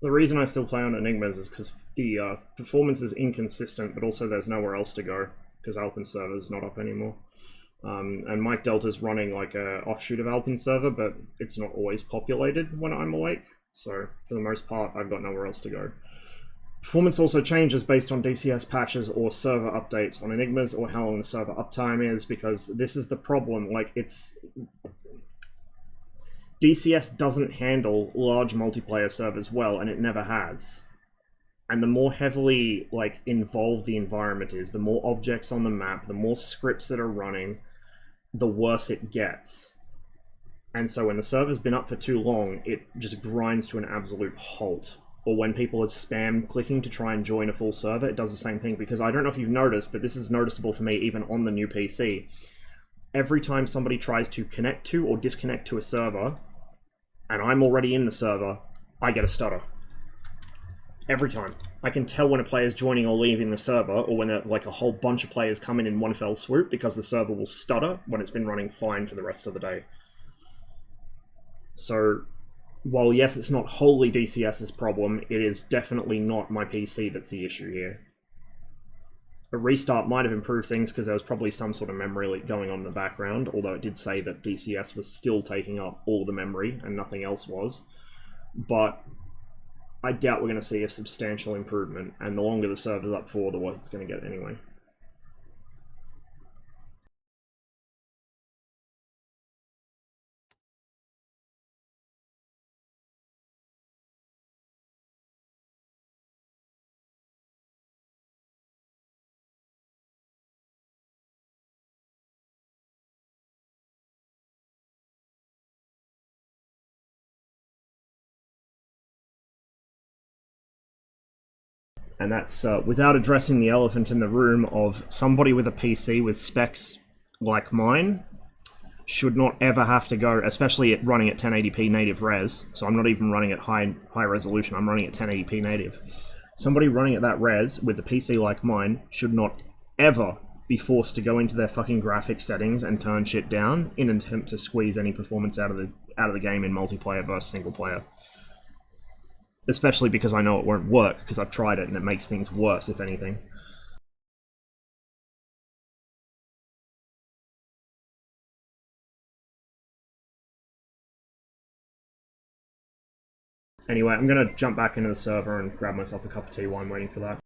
The reason I still play on Enigmas is because the performance is inconsistent, but also there's nowhere else to go because Alpine server's not up anymore. And Mike Delta's running like a offshoot of Alpine server, but it's not always populated when I'm awake. So for the most part, I've got nowhere else to go. Performance also changes based on DCS patches or server updates on Enigmas or how long the server uptime is, because this is the problem. Like, it's... DCS doesn't handle large multiplayer servers well, and it never has. And the more heavily, like, involved the environment is, the more objects on the map, the more scripts that are running, the worse it gets. And so when the server's been up for too long, it just grinds to an absolute halt. Or when people are spam clicking to try and join a full server, it does the same thing. Because I don't know if you've noticed, but this is noticeable for me even on the new PC. Every time somebody tries to connect to or disconnect to a server, and I'm already in the server, I get a stutter. Every time. I can tell when a player's joining or leaving the server, or when like a whole bunch of players come in one fell swoop, because the server will stutter when it's been running fine for the rest of the day. So, while yes, it's not wholly DCS's problem, it is definitely not my PC that's the issue here. A restart might have improved things because there was probably some sort of memory leak going on in the background, although it did say that DCS was still taking up all the memory and nothing else was. But I doubt we're going to see a substantial improvement, and the longer the server's up for, the worse it's going to get anyway. And that's without addressing the elephant in the room of somebody with a PC with specs like mine should not ever have to go, especially at running at 1080p native res. So I'm not even running at high resolution, I'm running at 1080p native. Somebody running at that res with a PC like mine should not ever be forced to go into their fucking graphics settings and turn shit down in an attempt to squeeze any performance out of the game in multiplayer versus single player. Especially because I know it won't work, because I've tried it and it makes things worse, if anything. Anyway, I'm gonna jump back into the server and grab myself a cup of tea while I'm waiting for that.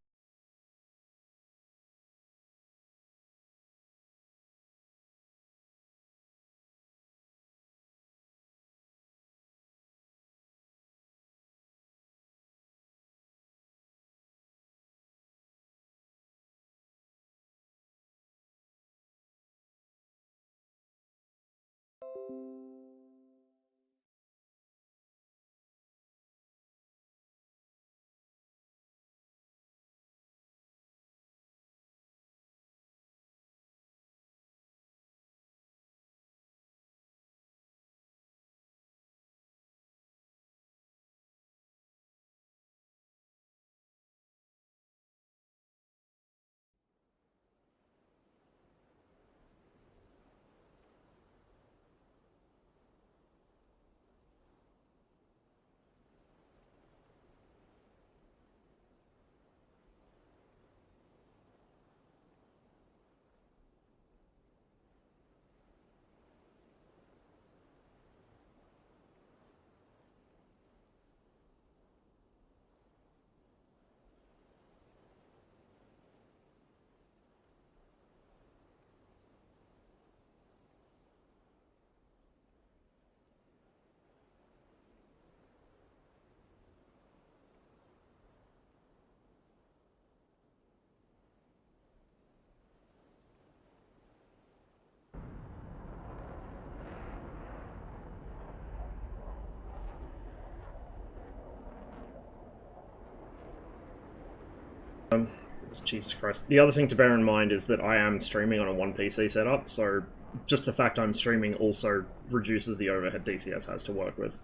Jesus Christ. The other thing to bear in mind is that I am streaming on a one PC setup, so just the fact I'm streaming also reduces the overhead DCS has to work with.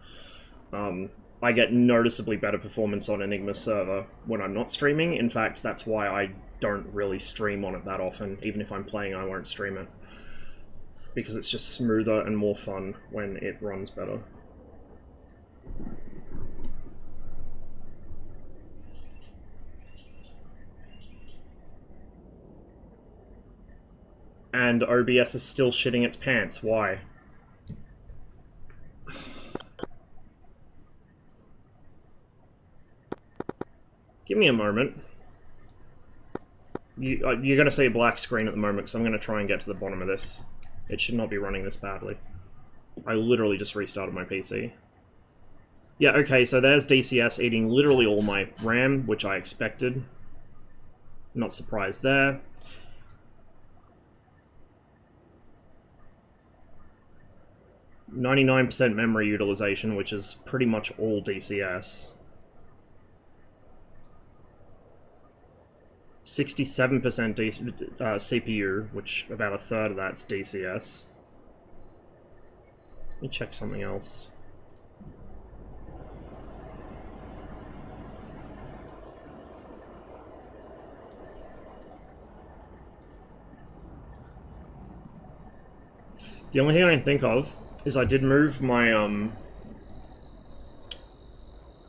I get noticeably better performance on Enigma's server when I'm not streaming. In fact, that's why I don't really stream on it that often. Even if I'm playing, I won't stream it. Because it's just smoother and more fun when it runs better. And OBS is still shitting its pants. Why? Give me a moment. You're going to see a black screen at the moment, because I'm going to try and get to the bottom of this. It should not be running this badly. I literally just restarted my PC. Yeah, okay, so there's DCS eating literally all my RAM, which I expected. Not surprised there. %99 memory utilization, which is pretty much all DCS. 67% CPU, which about a third of that's DCS. Let me check something else. The only thing I can think of is I did move my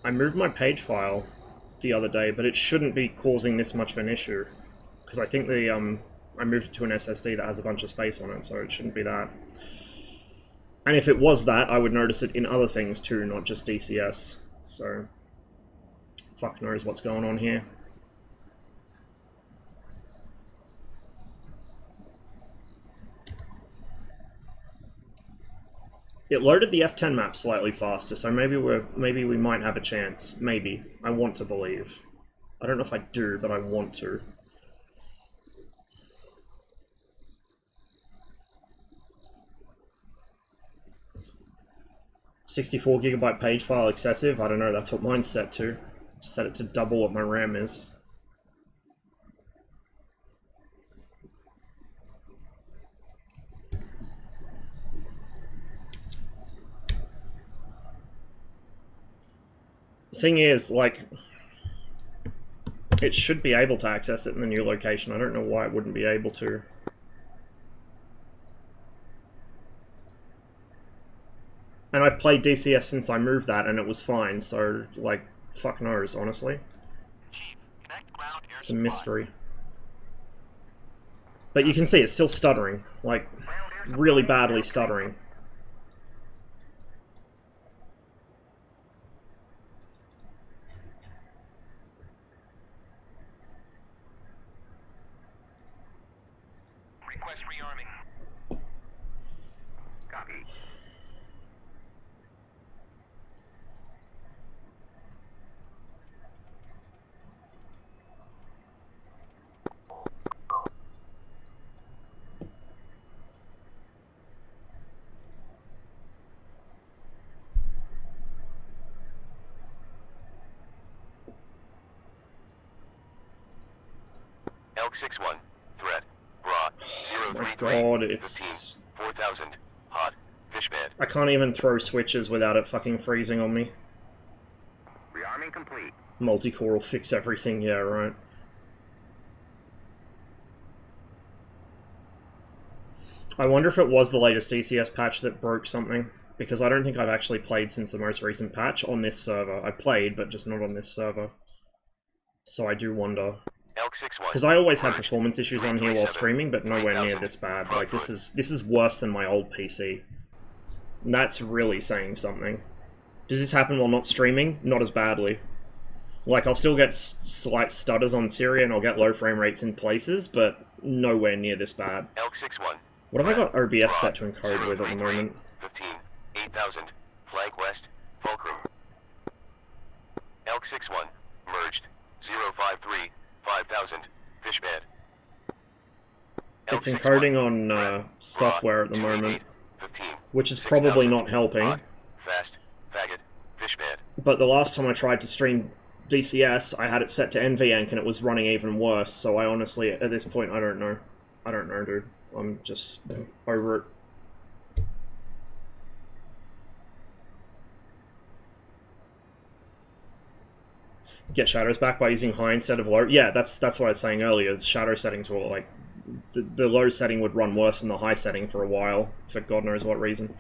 I moved my page file the other day, but it shouldn't be causing this much of an issue, because I think the I moved it to an SSD that has a bunch of space on it, so it shouldn't be that. And if it was that, I would notice it in other things too, not just DCS. So fuck knows what's going on here. It loaded the F10 map slightly faster, so maybe we might have a chance. Maybe. I want to believe. I don't know if I do, but I want to. $64GB page file excessive? I don't know, that's what mine's set to. Set it to double what my RAM is. The thing is, like, it should be able to access it in the new location. I don't know why it wouldn't be able to. And I've played DCS since I moved that, and it was fine, so, like, fuck knows, honestly. It's a mystery. But you can see it's still stuttering, like, really badly stuttering. Request rearming. Copy. Elk 6-1, threat, broad, Oh my god, it's... 4000, hot, fish bed. I can't even throw switches without it fucking freezing on me. Rearming complete. Multi-core will fix everything, yeah, right. I wonder if it was the latest DCS patch that broke something, because I don't think I've actually played since the most recent patch on this server. I played, but just not on this server. So I do wonder. Because I always have performance issues on here while streaming, but nowhere near this bad. Like, this is worse than my old PC. And that's really saying something. Does this happen while not streaming? Not as badly. Like, I'll still get slight stutters on Syria, and I'll get low frame rates in places, but nowhere near this bad. What have I got OBS set to encode with at the moment? 15, 8000, flank west, fulcrum. Elk 6-1, merged, 053, 5000, fish bed. It's encoding on software at the moment, which is probably not helping. Fast, faggot, fish bed. But the last time I tried to stream DCS, I had it set to NVENC and it was running even worse, so I honestly, at this point, I don't know. I don't know, dude. I'm just over it. Get shadows back by using high instead of low. Yeah, that's what I was saying earlier. The shadow settings were like the low setting would run worse than the high setting for a while, for God knows what reason.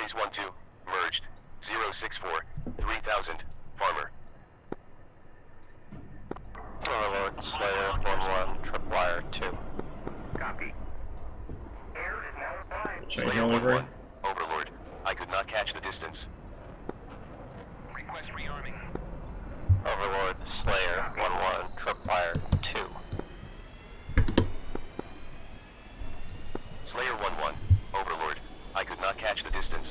Space 1-2, merged. 064, 3000, farmer. Overlord, Slayer, 1-1, Tripwire, 2. Copy. Air is now fine. Change Slayer delivery. 1-1, Overlord. I could not catch the distance. Request rearming. Overlord, Slayer, 1-1, Tripwire, 2. Slayer 1-1, Overlord. I could not catch the distance.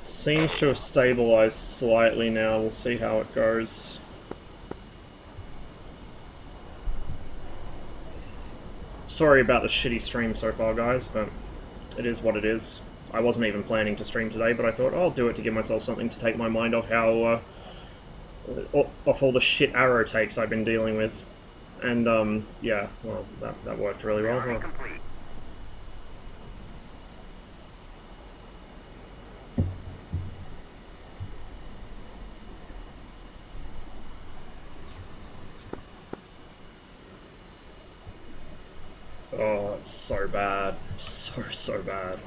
Seems to have stabilized slightly now. We'll see how it goes. Sorry about the shitty stream so far, guys, but it is what it is. I wasn't even planning to stream today, but I thought, oh, I'll do it to give myself something to take my mind off how, off all the shit arrow takes I've been dealing with. And, yeah, well, that worked really well. Huh? Oh, it's so bad. So bad.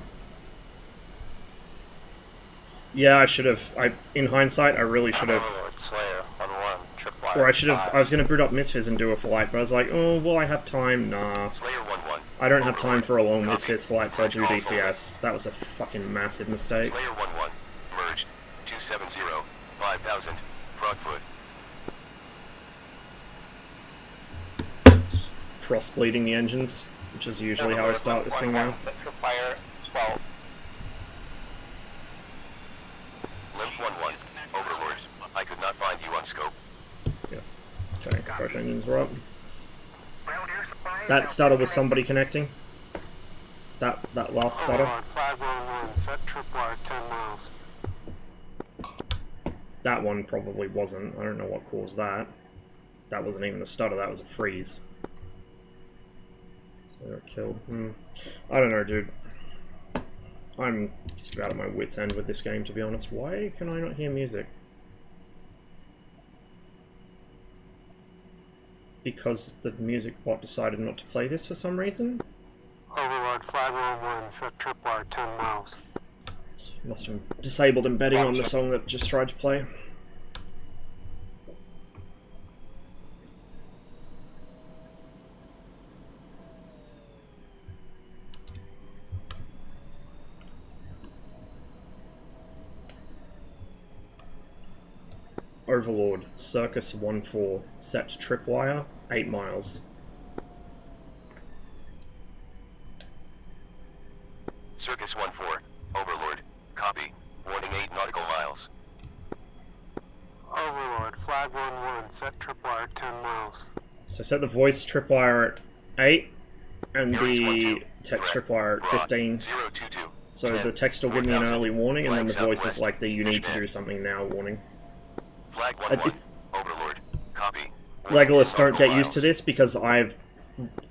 Yeah, I should have. In hindsight, I really should have. Overlord, Slayer, 1-1, Tripwire, Or I should have. 5. I was going to boot up Misfizz and do a flight, but I was like, oh, will I have time? Nah. Slayer 1-1. I don't have time for a long Copy. Misfizz flight, so I'll do DCS. That was a fucking massive mistake. Slayer 1-1, merged. 270, 5000, front foot. Cross-bleeding the engines, which is usually how I start this thing now. Tripwire, 12. Limp 1-1, Overlord. I could not find you on scope. Yeah. Okay, both engines are up. That stutter was somebody connecting. That last stutter. Overlord, 511, set Tripwire, 10 miles. That one probably wasn't. I don't know what caused that. That wasn't even a stutter, that was a freeze. So they got killed. I don't know, dude. I'm just about at my wit's end with this game, to be honest. Why can I not hear music? Because the music bot decided not to play this for some reason? Overlord, 511, set Tripwire, 10 miles. Must have disabled embedding on the song that just tried to play. Overlord, Circus 1-4, set tripwire, 8 miles. Circus 1-4, Overlord. Copy. Warning 8 nautical miles. Overlord, flag 1-1, set Tripwire, 10 miles. So set the voice tripwire at 8, and Aries the 1-2, text direct, tripwire at raw, 15. 022. So 10, the text will give me an 4000, early warning, and then the flag voice is southwest, like the you need to fishman. do something now warning. Flag I- 1-1, Overlord. Copy. Legolas, don't get nautical used to miles. this, because I've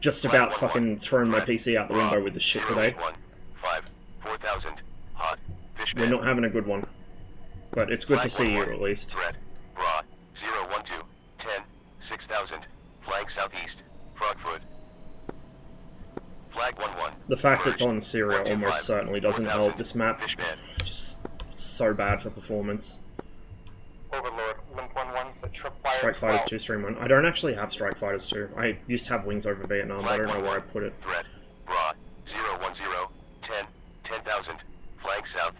just Flag about 1-1, fucking thrown my direct, PC out the raw, window with this shit today. 081, 5, 4000, hot, fishman. We're not having a good one. But it's good to Flag see you 1-1, at least. Threat. Raw. 012. 10. 6000. Flank southeast. Frogfoot. Flag 1-1. The fact it's Merged. on Syria 125, almost certainly doesn't help 4000, this map. Fishman. Just so bad for performance. Overlord, Limp 1-1, set Tripwire, Strike Fighters 12. 2 Stream 1. I don't actually have Strike Fighters 2. I used to have Wings over Vietnam, but I Flag don't know where I 1-1. put it. Threat. Raw. 010. 10. 10,000. Flank south.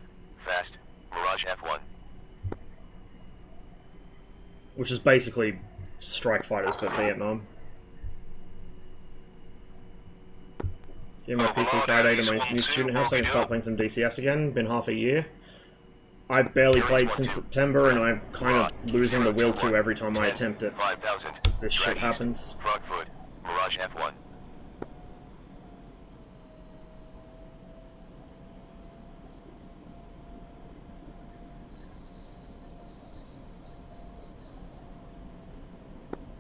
Fast. Mirage F1. Which is basically Strike Fighters but Vietnam. Give my PC Friday to my new student house so I can start playing some DCS again. Been half a year. I've barely played since September and I'm kind of losing the will to every time I attempt it. 5,000. Because this shit Dragons. happens. Frogfoot. Mirage F1.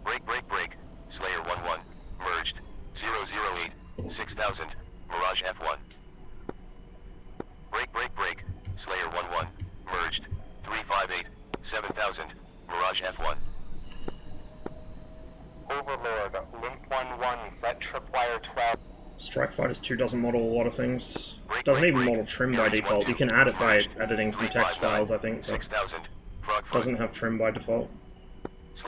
Break, break, break. Slayer 1-1. Merged. 008. 6,000. Mirage F1. Break, break, break. Slayer 1-1. Merged. 358. 7,000. Mirage F1. Overlord, Limp 1-1, set Tripwire, 12. Strike Fighters 2 doesn't model a lot of things. Doesn't even model trim by default. You can add it by editing some text files, I think, but doesn't have trim by default.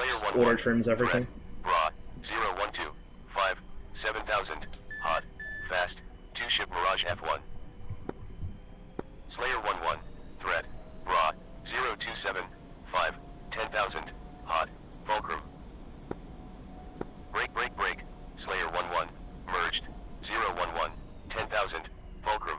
Just auto trims everything. Raw 012 5 7000 hot fast 2 ship Mirage F1. Slayer 11 threat raw 027 5 10,000 hot fulcrum. Break Slayer 11 merged 011 10,000 fulcrum.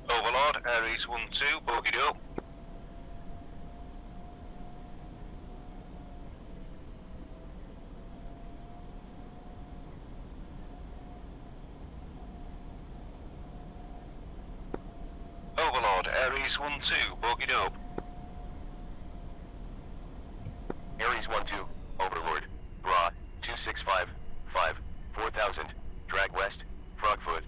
Overlord, Ares 1-2, bogeyed up. Overlord, Ares 1-2, bogeyed up. Ares 1-2, Overlord, Bra 265 5 4000, drag west, Frogfoot.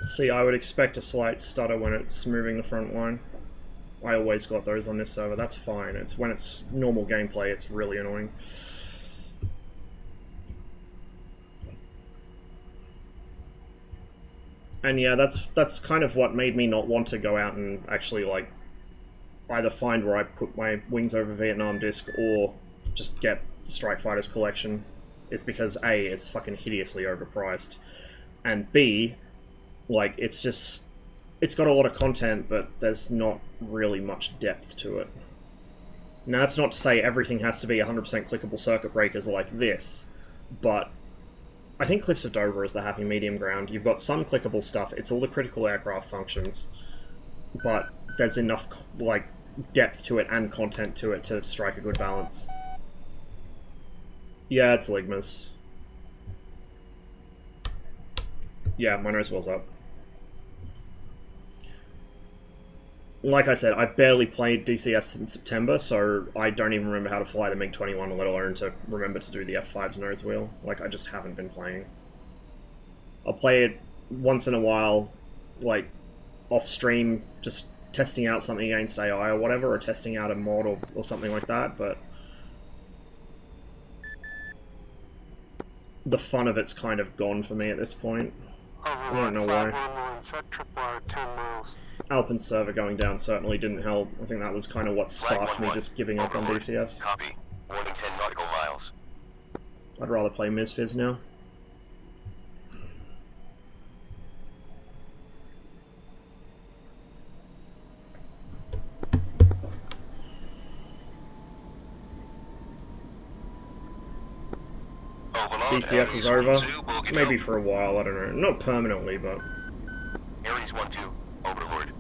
See, I would expect a slight stutter when it's moving the front line. I always got those on this server, that's fine. It's when it's normal gameplay, it's really annoying. And yeah, that's kind of what made me not want to go out and actually, like, either find where I put my Wings Over Vietnam disc or just get the Strike Fighters collection. Is because A, it's fucking hideously overpriced, and B, like, it's got a lot of content, but there's not really much depth to it. Now, that's not to say everything has to be 100% clickable circuit breakers like this, but I think Cliffs of Dover is the happy medium ground. You've got some clickable stuff, it's all the critical aircraft functions, but there's enough, like, depth to it and content to it to strike a good balance. Yeah, it's Ligmas. Yeah, my nose well's up. Like I said, I've barely played DCS since September, so I don't even remember how to fly the MiG-21, let alone to remember to do the F5's nose wheel. Like, I just haven't been playing. I'll play it once in a while, like, off-stream, just testing out something against AI or whatever, or testing out a mod or something like that, but the fun of it's kind of gone for me at this point. I don't know why. Set tripwire 10 miles. Alpen's server going down certainly didn't help. I think that was kind of what sparked me just giving up on DCS. Copy. More than 10 nautical miles. I'd rather play Misfizz now. DCS is over. Maybe for a while, I don't know. Not permanently, but Ares 1-2, Overlord.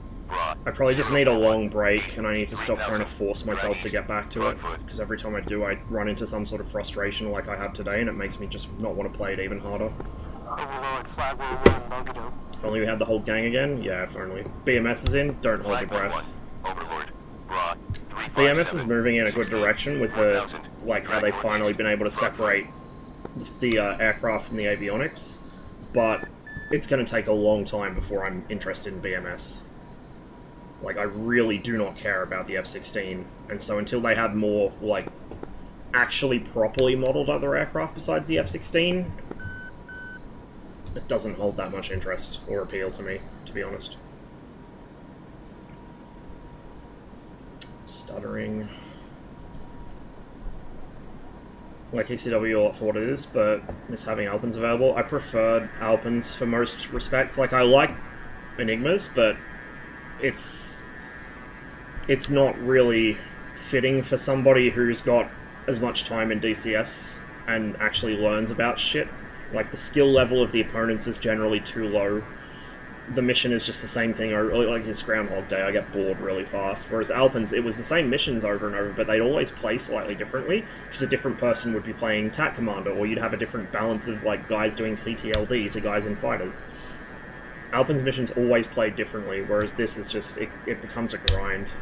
I probably just need a long break, and I need to stop trying to force myself to get back to it, because every time I do, I run into some sort of frustration like I have today, and it makes me just not want to play it even harder. Overlord, flag 1-1, bogeyed up. If only we had the whole gang again? Yeah, if only. BMS is in, don't hold your breath. Overlord. BMS is moving in a good direction with the, like, how they've finally been able to separate the aircraft from the avionics, but it's going to take a long time before I'm interested in BMS. Like, I really do not care about the F-16, and so until they have more, like, actually properly modelled other aircraft besides the F-16, it doesn't hold that much interest or appeal to me, to be honest. Stuttering. Like ECW all for what it is, but just having Alpins available. I preferred Alpins for most respects. Like, I like Enigmas, but it's not really fitting for somebody who's got as much time in DCS and actually learns about shit. Like, the skill level of the opponents is generally too low. The mission is just the same thing, or like his Groundhog Day, I get bored really fast. Whereas Alpins, it was the same missions over and over, but they'd always play slightly differently, because a different person would be playing TAC Commander, or you'd have a different balance of, like, guys doing CTLD to guys in fighters. Alpin's missions always play differently, whereas this is just, it becomes a grind.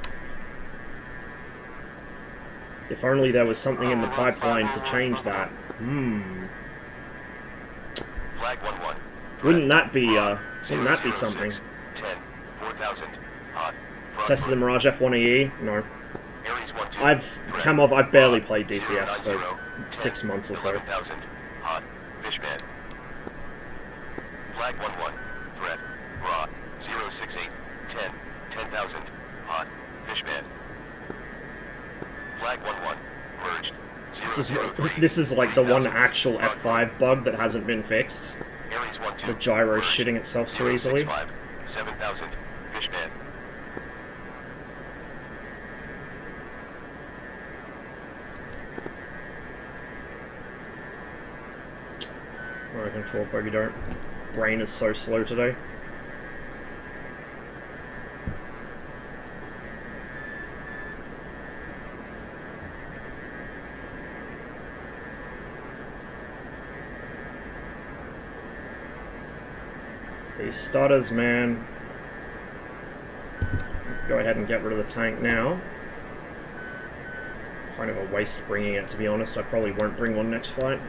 If only there was something in the pipeline to change that. Flag 1-1. Wouldn't that be something? 10, 4000. Hot. Tested the Mirage F1EE? No. Aries 1-2. I've barely played DCS for 6 months or so. 11,000. Hot. Fishman. Flag 1-1. Threat. Raw. 068. 10. 10,000. Hot. Fishman. Flag 1-1. Merged. This is like the one actual F5 bug that hasn't been fixed. Aries 1-2. The gyro shitting itself too easily. 7,000. Fishman. I reckon 4 bogey don't. Brain is so slow today. These stutters, man. Go ahead and get rid of the tank now. Kind of a waste bringing it, to be honest. I probably won't bring one next flight.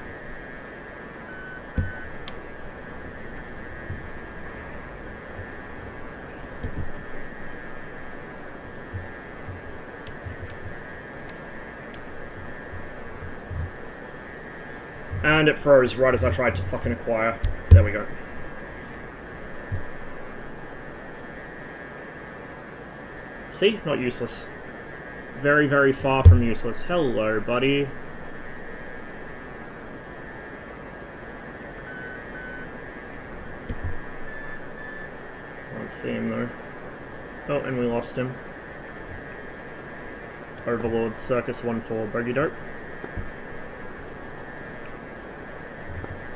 And it froze right as I tried to fucking acquire. There we go. See? Not useless. Very, very far from useless. Hello, buddy. Can't see him though. Oh, and we lost him. Overlord, Circus 1-4, bogey dope.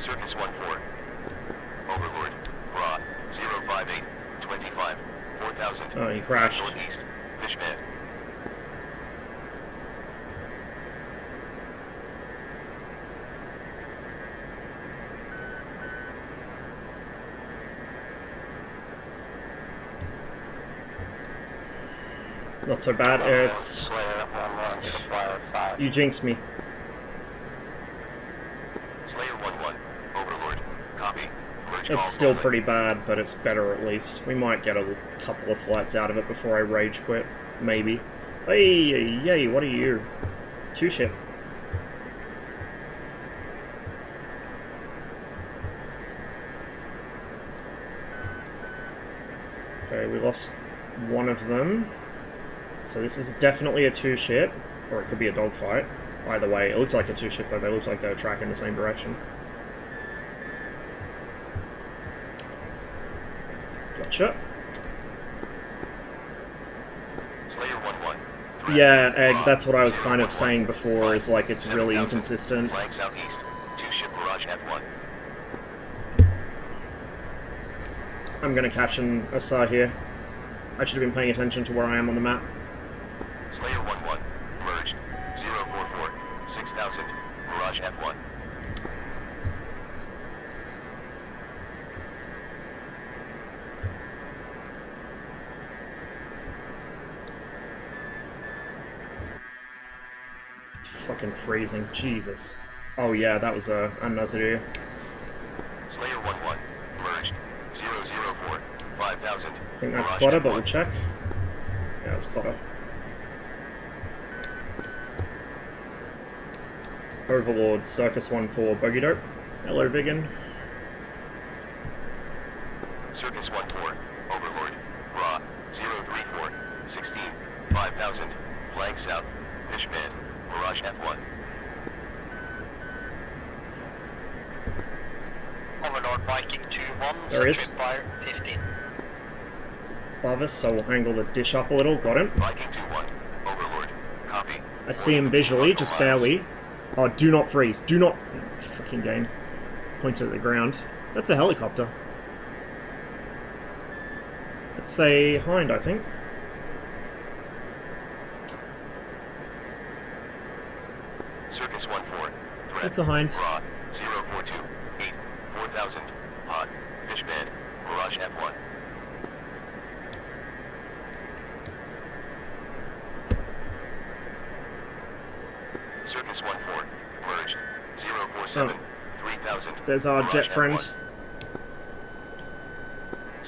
Circus 1-4. Overlord. Raw. 058. 25. 4,000. Oh, he crashed. Northeast. Fishman. Not so bad. It's... You jinxed me. Slayer 1-1. Overlord. Copy. Merge It's call still only. pretty bad, but it's better at least. We might get a couple of flights out of it before I rage quit. Maybe. Hey, what are you? 2 ship. Okay, we lost one of them. So this is definitely a 2 ship, or it could be a dogfight. Either way, it looks like a 2 ship, but they look like they're tracking the same direction. Gotcha. Slayer 1-1. Yeah, Egg, that's what I was kind of saying before, is like it's really inconsistent. Flank southeast. 2 ship Mirage F1. I'm gonna catch an Asa here. I should have been paying attention to where I am on the map. Slayer 1-1. Merged. 044. 6,000. Mirage F1. Fucking freezing, Jesus. Oh yeah, that was a Nazir. Slayer 1-1. Merged. 004. 5,000. I think that's Mirage clutter, F1. but we'll check. Yeah, it's clutter. Overlord, Circus 1-4, bogey dope. Hello, Vigan. Circus 1-4. Overlord. Raw. 034. 16. 5,000. Flank south. Fishman. Mirage F1. Overlord Viking 2-1. There he is. Fire 15. Above us, so we'll angle the dish up a little. Got him. Viking 2-1. Overlord. Copy. I see him visually, just barely. Oh, do not freeze. Do not... Freaking game. Pointed at the ground. That's a helicopter. It's a Hind, I think. Circus 1-4. Threat. It's a Hind. Raw. 042. 8. 4,000. Hot. Fishman. Mirage F1. Circus 1-4, merged. 047, 3000. There's our jet Mirage friend. F1.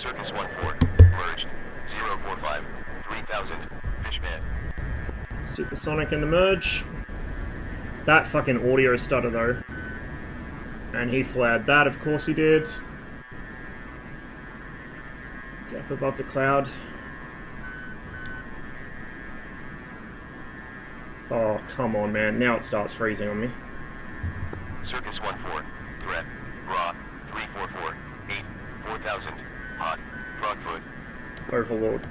Circus 1-4, merged. 045, 3000. Fishman. Supersonic in the merge. That fucking audio stutter though. And he flared that, of course he did. Gap above the cloud. Oh, come on, man. Now it starts freezing on me. Circus 1-4, threat. Raw. 344, 8, 4000. Hot. Frogfoot. Overlord.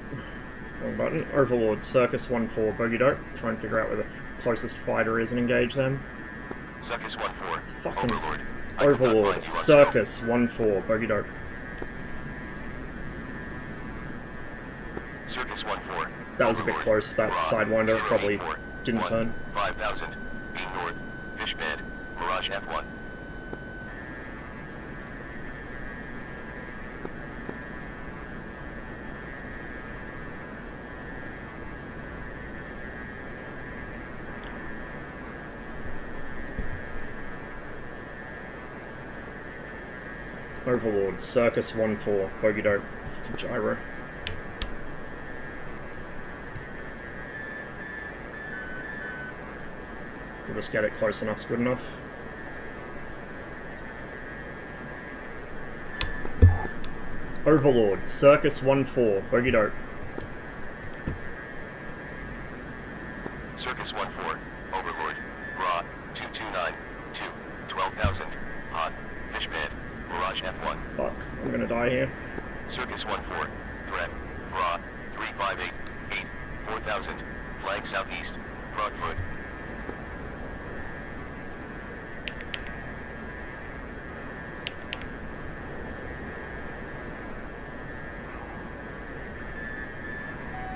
Wrong button. Overlord. Circus 1-4. Bogey dope. Try and figure out where the closest fighter is and engage them. Circus 1-4. Fucking Overlord. Overlord. Circus 1-4. Bogey dope. Circus 1-4. That was a bit close. That sidewinder probably didn't turn. 5000. Beam north. Fishman. Mirage F1. Overlord. Circus 1-4. Bogey dope. Fucking gyro. We'll just get it close enough's good enough. Overlord. Circus 1-4. Bogey dope. Circus 1-4. Overlord. Raw. 229. 2. 12,000. Hot. Fishman. Mirage F1. Fuck. I'm gonna die here. Circus 1-4. Threat. Raw. 358. 8. 4000. Flank southeast. Frogfoot.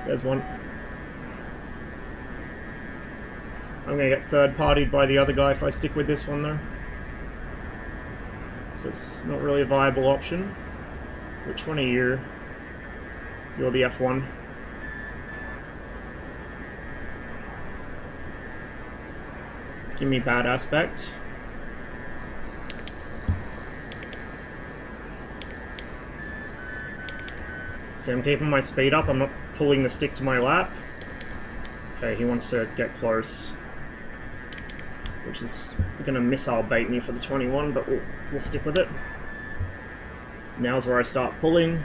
There's one. I'm gonna get third-partied by the other guy if I stick with this one though. So it's not really a viable option. Which one are you? You're the F1. Give me bad aspect. See, I'm keeping my speed up. I'm not pulling the stick to my lap. Okay, he wants to get close. Which is gonna missile bait me for the 21, but we'll stick with it. Now's where I start pulling.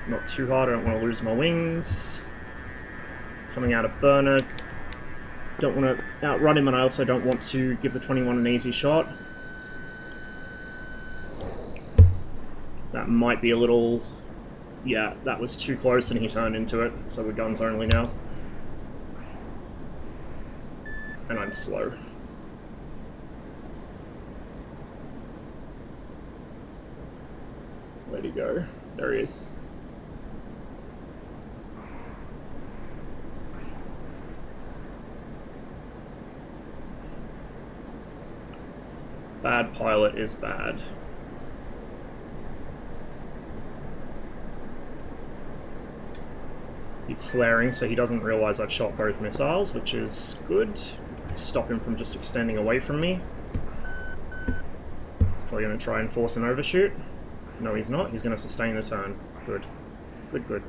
Not too hard, I don't want to lose my wings. Coming out of burner. Don't want to outrun him, and I also don't want to give the 21 an easy shot. That might be a little... Yeah, that was too close and he turned into it, so we're guns only now. And I'm slow. Where'd he go? There he is. Bad pilot is bad. He's flaring, so he doesn't realize I've shot both missiles, which is good. Stop him from just extending away from me. He's probably going to try and force an overshoot. No, he's not. He's going to sustain the turn. Good. Good, good.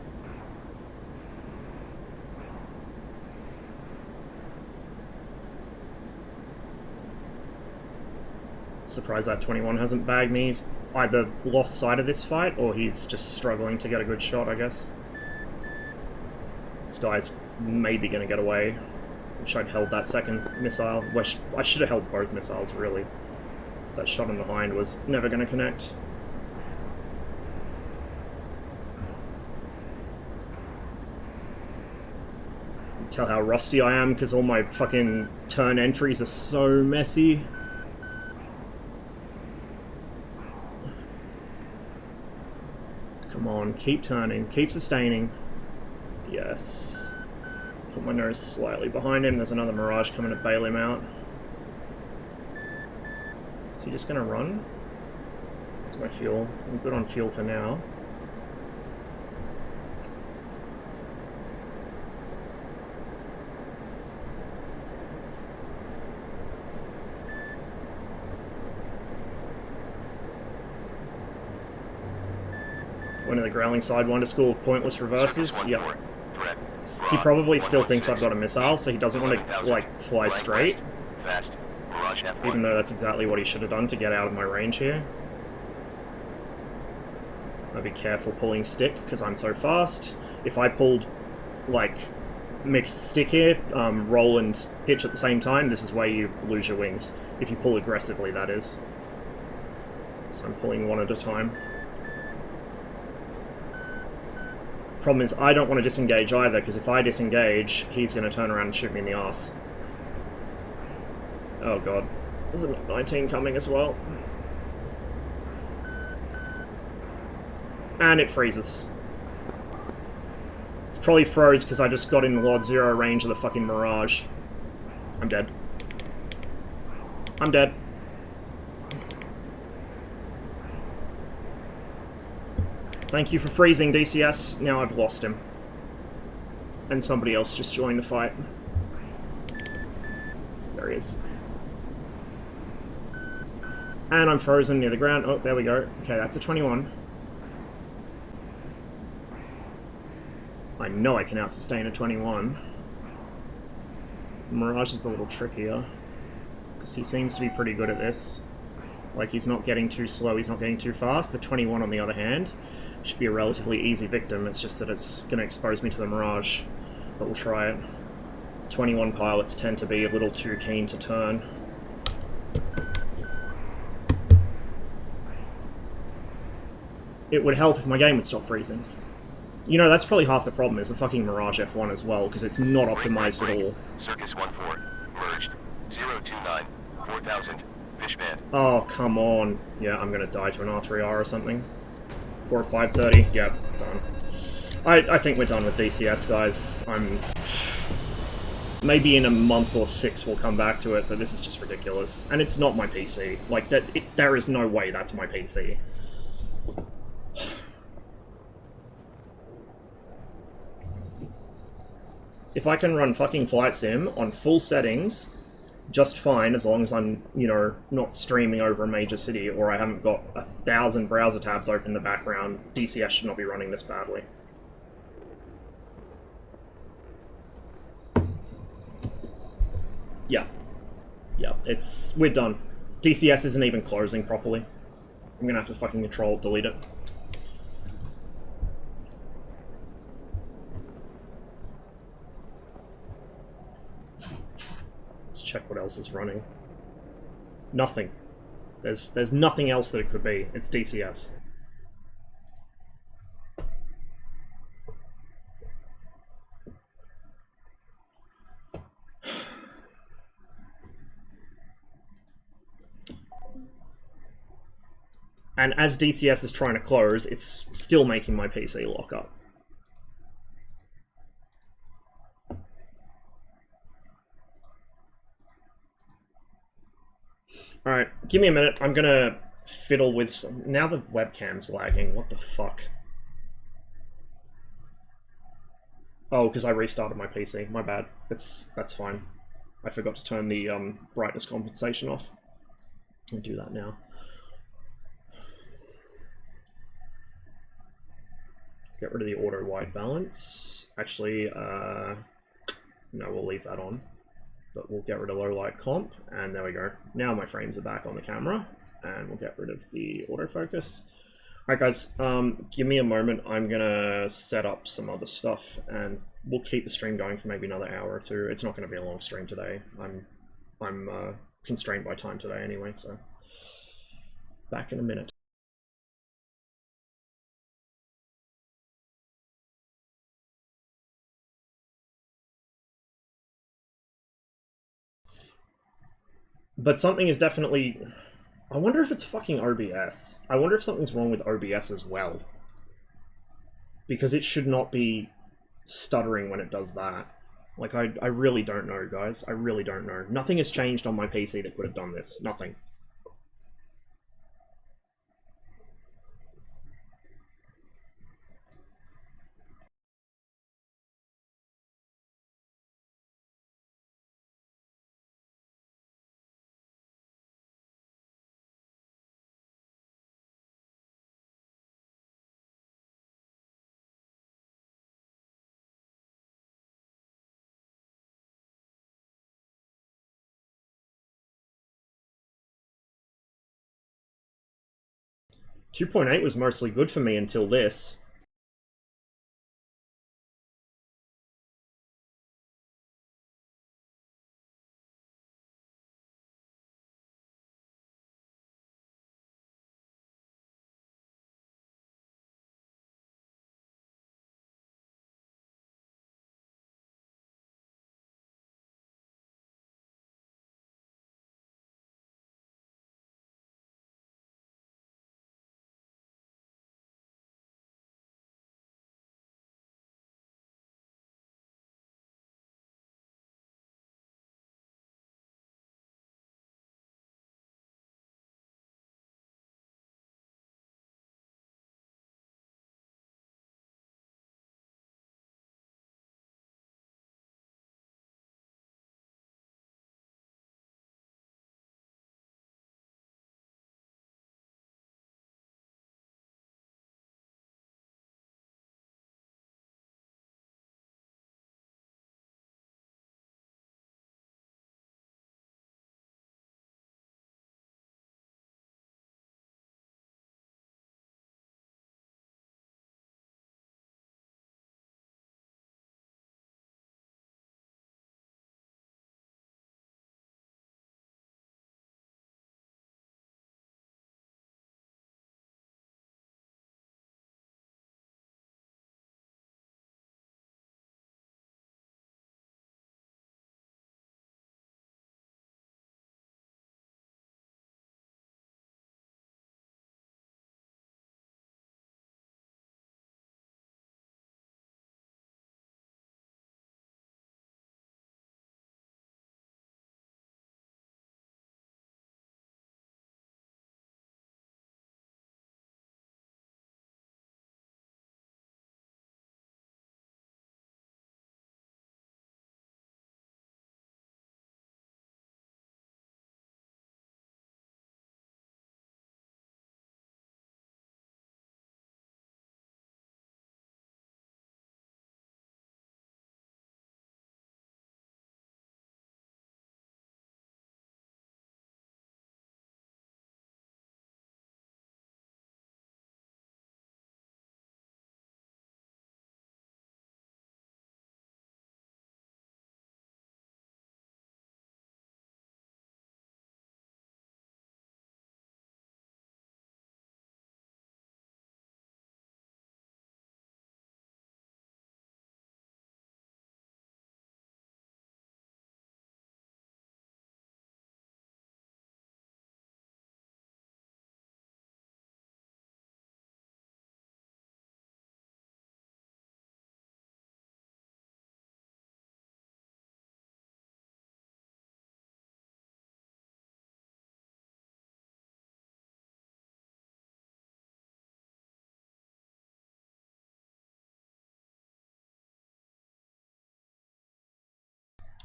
Surprised that 21 hasn't bagged me. He's either lost sight of this fight, or he's just struggling to get a good shot, I guess. This guy's maybe going to get away. Wish I'd held that second missile. I should have held both missiles, really. That shot in the hind was never going to connect. Tell how rusty I am, because all my fucking turn entries are so messy. Come on, keep turning, keep sustaining. Yes. Put my nose slightly behind him. There's another Mirage coming to bail him out. Is he just gonna run? That's my fuel. I'm good on fuel for now. One of the Growling Sidewinder School of Pointless Reverses. Circus Yep. 1-4. Threat. He Rod, probably still 116. thinks I've got a missile, so he doesn't want to, 11,000. like, fly Blank straight. Fast. Mirage F1. Even though that's exactly what he should have done to get out of my range here. I'll be careful pulling stick, because I'm so fast. If I pulled, like, mixed stick here, roll and pitch at the same time, this is where you lose your wings. If you pull aggressively, that is. So I'm pulling one at a time. Problem is, I don't want to disengage either, because if I disengage, he's going to turn around and shoot me in the arse. Oh god. There's a 19 coming as well. And it freezes. It's probably froze because I just got in the Lord Zero range of the fucking Mirage. I'm dead. I'm dead. Thank you for freezing, DCS. Now I've lost him. And somebody else just joined the fight. There he is. And I'm frozen near the ground. Oh, there we go. Okay, that's a 21. I know I can out-sustain a 21. Mirage is a little trickier, because he seems to be pretty good at this. Like, he's not getting too slow, he's not getting too fast. The 21, on the other hand, should be a relatively easy victim. It's just that it's going to expose me to the Mirage. But we'll try it. 21 pilots tend to be a little too keen to turn. It would help if my game would stop freezing. You know, that's probably half the problem, is the fucking Mirage F1 as well, because it's not optimized at all. Circus 1-4. Merged. 029. 4000. Fishman. Oh, come on. Yeah, I'm gonna die to an R3R or something. Or a 530. Yep, done. I think we're done with DCS, guys. Maybe in a month or 6 we'll come back to it, but this is just ridiculous. And it's not my PC. Like, there is no way that's my PC. If I can run fucking Flight Sim on full settings, just fine, as long as I'm, you know, not streaming over a major city, or I haven't got 1,000 browser tabs open in the background, DCS should not be running this badly. Yeah. Yeah, we're done. DCS isn't even closing properly. I'm gonna have to fucking Control-Delete it. Let's check what else is running. Nothing. There's nothing else that it could be. It's DCS. And as DCS is trying to close, it's still making my PC lock up. Alright, give me a minute. I'm gonna fiddle with some... Now the webcam's lagging. What the fuck? Oh, because I restarted my PC. My bad. That's fine. I forgot to turn the brightness compensation off. I'll do that now. Get rid of the auto white balance. Actually, no, we'll leave that on. But we'll get rid of low light comp, and there we go. Now my frames are back on the camera, and we'll get rid of the autofocus. Alright guys, give me a moment. I'm gonna set up some other stuff, and we'll keep the stream going for maybe another hour or two. It's not gonna be a long stream today. I'm constrained by time today anyway, so back in a minute. But something is definitely... I wonder if it's fucking OBS. I wonder if something's wrong with OBS as well. Because it should not be stuttering when it does that. Like, I really don't know, guys. I really don't know. Nothing has changed on my PC that could have done this. Nothing. 2.8 was mostly good for me until this.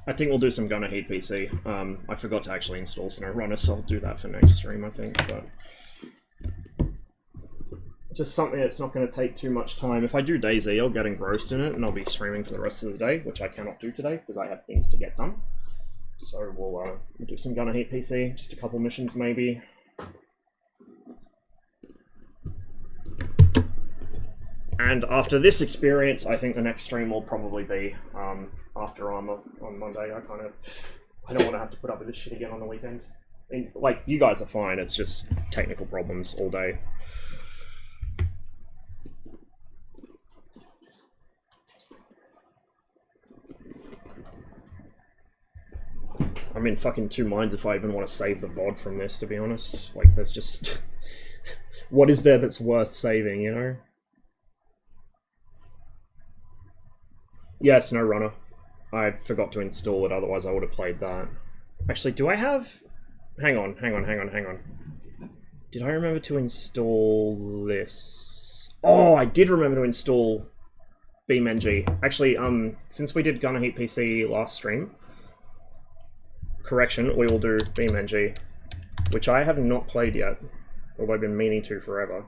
I think we'll do some Gunner Heat PC. I forgot to actually install SnowRunner, so I'll do that for next stream, I think. But just something that's not going to take too much time. If I do DayZ, I'll get engrossed in it, and I'll be streaming for the rest of the day, which I cannot do today because I have things to get done. So we'll do some Gunner Heat PC, just a couple missions maybe. And after this experience, I think the next stream will probably be after Armor on Monday. I don't want to have to put up with this shit again on the weekend. I mean, like, you guys are fine, it's just technical problems all day. I'm in fucking two minds if I even want to save the VOD from this, to be honest. Like, there's just... what is there that's worth saving, you know? Yeah, SnowRunner. I forgot to install it, otherwise I would have played that. Actually, do I have... Hang on. Did I remember to install this? Oh, I did remember to install BeamNG. Actually, since we did Gunner Heat PC last stream, correction, we will do BeamNG, which I have not played yet, although I've been meaning to forever.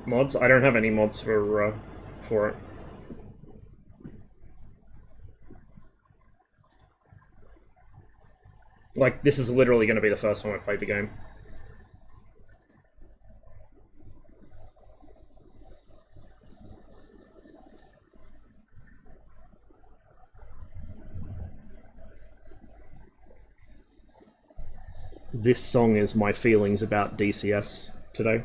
Mods? I don't have any mods for it. Like, this is literally going to be the first time I played the game. This song is my feelings about DCS today.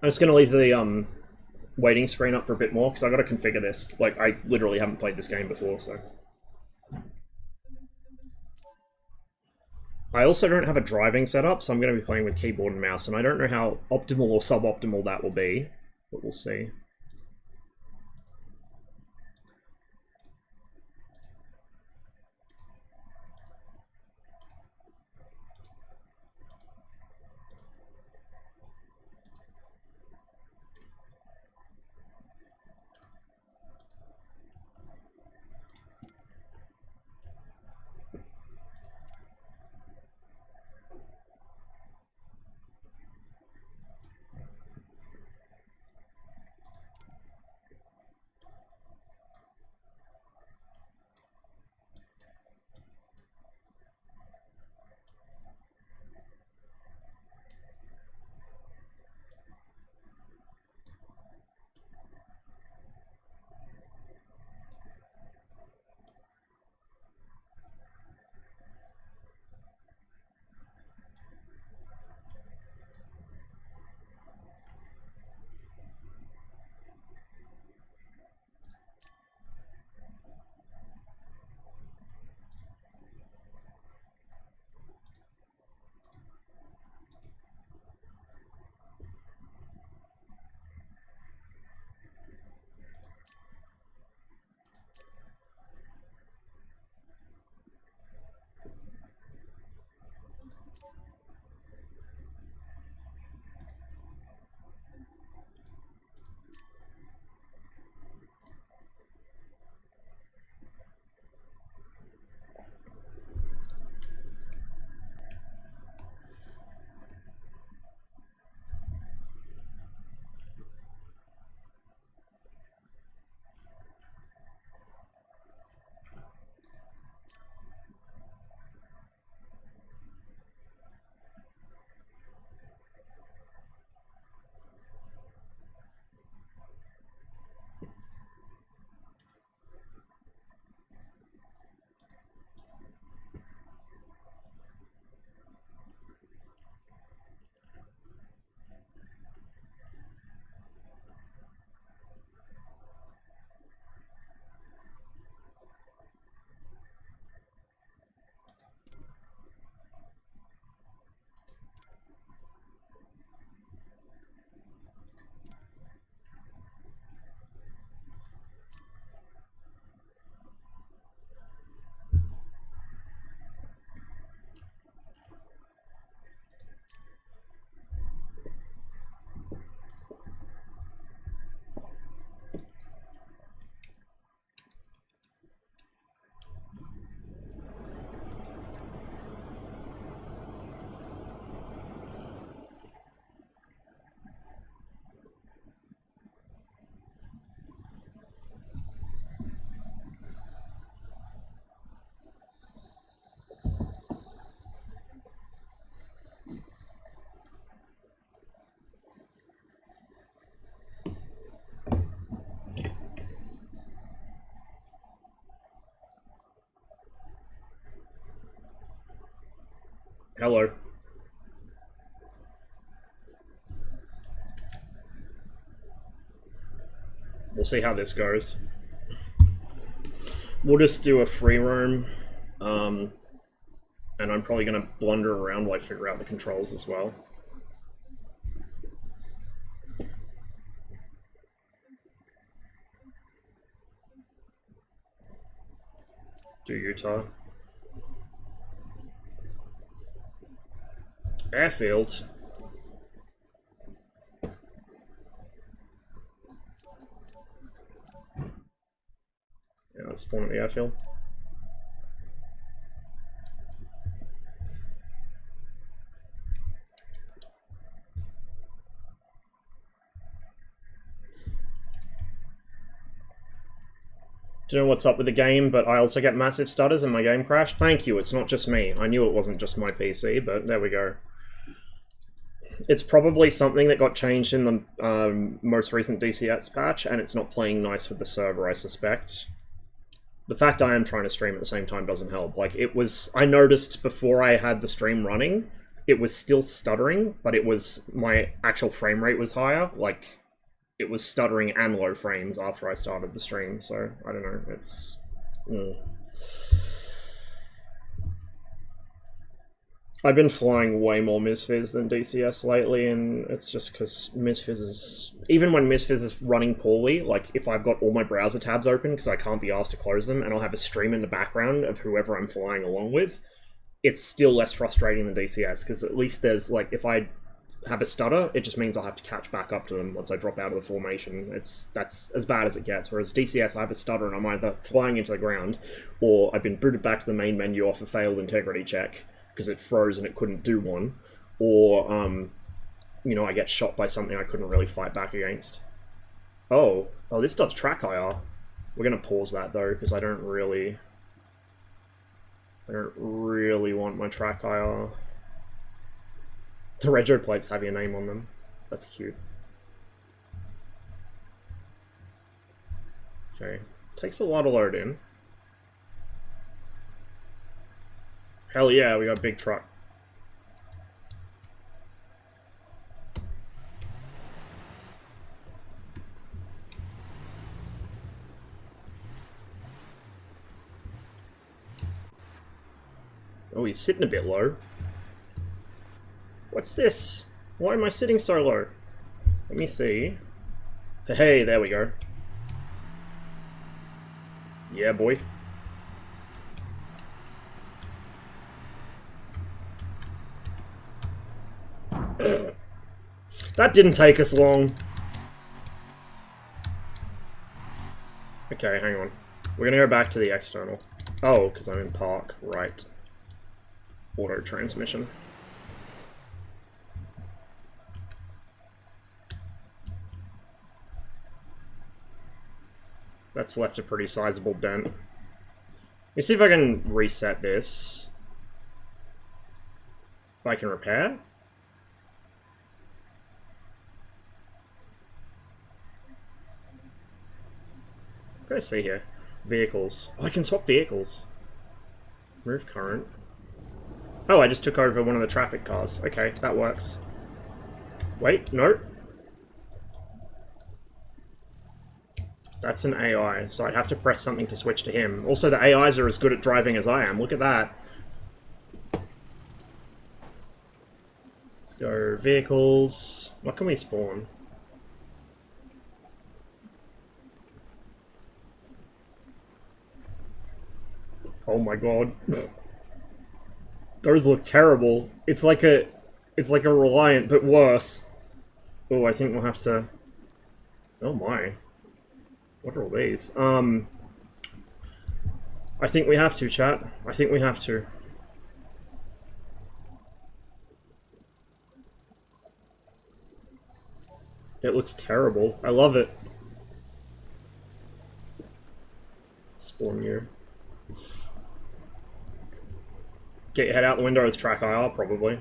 I'm just going to leave the waiting screen up for a bit more, because I've got to configure this. Like, I literally haven't played this game before, so... I also don't have a driving setup, so I'm going to be playing with keyboard and mouse, and I don't know how optimal or suboptimal that will be, but we'll see. Hello. We'll see how this goes. We'll just do a free roam. And I'm probably going to blunder around while I figure out the controls as well. Do Utah. Airfield. Yeah, let's spawn at the airfield. Don't know what's up with the game, but I also get massive stutters and my game crashed. Thank you, it's not just me. I knew it wasn't just my PC, but there we go. It's probably something that got changed in the most recent DCS patch, and it's not playing nice with the server, I suspect. The fact I am trying to stream at the same time doesn't help. Like, it was... I noticed before I had the stream running, it was still stuttering, but it was... my actual frame rate was higher. Like, it was stuttering and low frames after I started the stream, so I don't know, it's... I've been flying way more Misfizz than DCS lately, and it's just because Misfizz is... Even when Misfizz is running poorly, like, if I've got all my browser tabs open because I can't be asked to close them, and I'll have a stream in the background of whoever I'm flying along with, it's still less frustrating than DCS, because at least there's, like, if I have a stutter, it just means I'll have to catch back up to them once I drop out of the formation. That's as bad as it gets, whereas DCS, I have a stutter and I'm either flying into the ground, or I've been booted back to the main menu off a failed integrity check, because it froze and it couldn't do one, or, you know, I get shot by something I couldn't really fight back against. Oh, this does track IR. We're going to pause that, though, because I don't really want my track IR. The rego plates have your name on them. That's cute. Okay, takes a lot to load in. Hell yeah, we got a big truck. Oh, he's sitting a bit low. What's this? Why am I sitting so low? Let me see. Hey, there we go. Yeah, boy. That didn't take us long. Okay, hang on. We're gonna go back to the external. Oh, because I'm in park. Right. Auto transmission. That's left a pretty sizable dent. Let me see if I can reset this. If I can repair. What do I see here? Vehicles. Oh, I can swap vehicles. Move current. Oh, I just took over one of the traffic cars. Okay, that works. Wait, no. That's an AI, so I'd have to press something to switch to him. Also, the AIs are as good at driving as I am. Look at that. Let's go vehicles. What can we spawn? Oh my god. Those look terrible. It's like a Reliant, but worse. Oh, I think we'll have to... Oh my. What are all these? I think we have to, chat. I think we have to. It looks terrible. I love it. Spawn you. Get your head out the window with track IR, probably.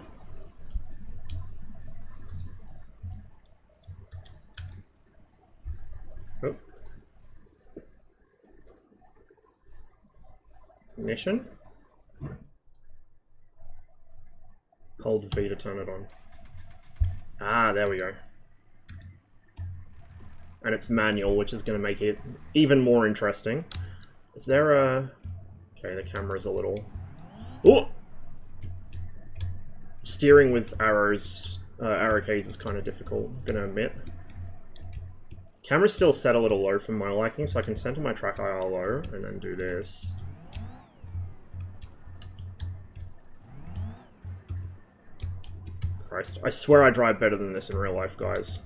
Oh. Ignition. Hold V to turn it on. Ah, there we go. And it's manual, which is going to make it even more interesting. Is there a... Okay, the camera's a little... Oh! steering with arrows, arrow keys is kind of difficult, I'm gonna admit. Camera's still set a little low for my liking, so I can center my track IR low and then do this. Christ, I swear I drive better than this in real life, guys.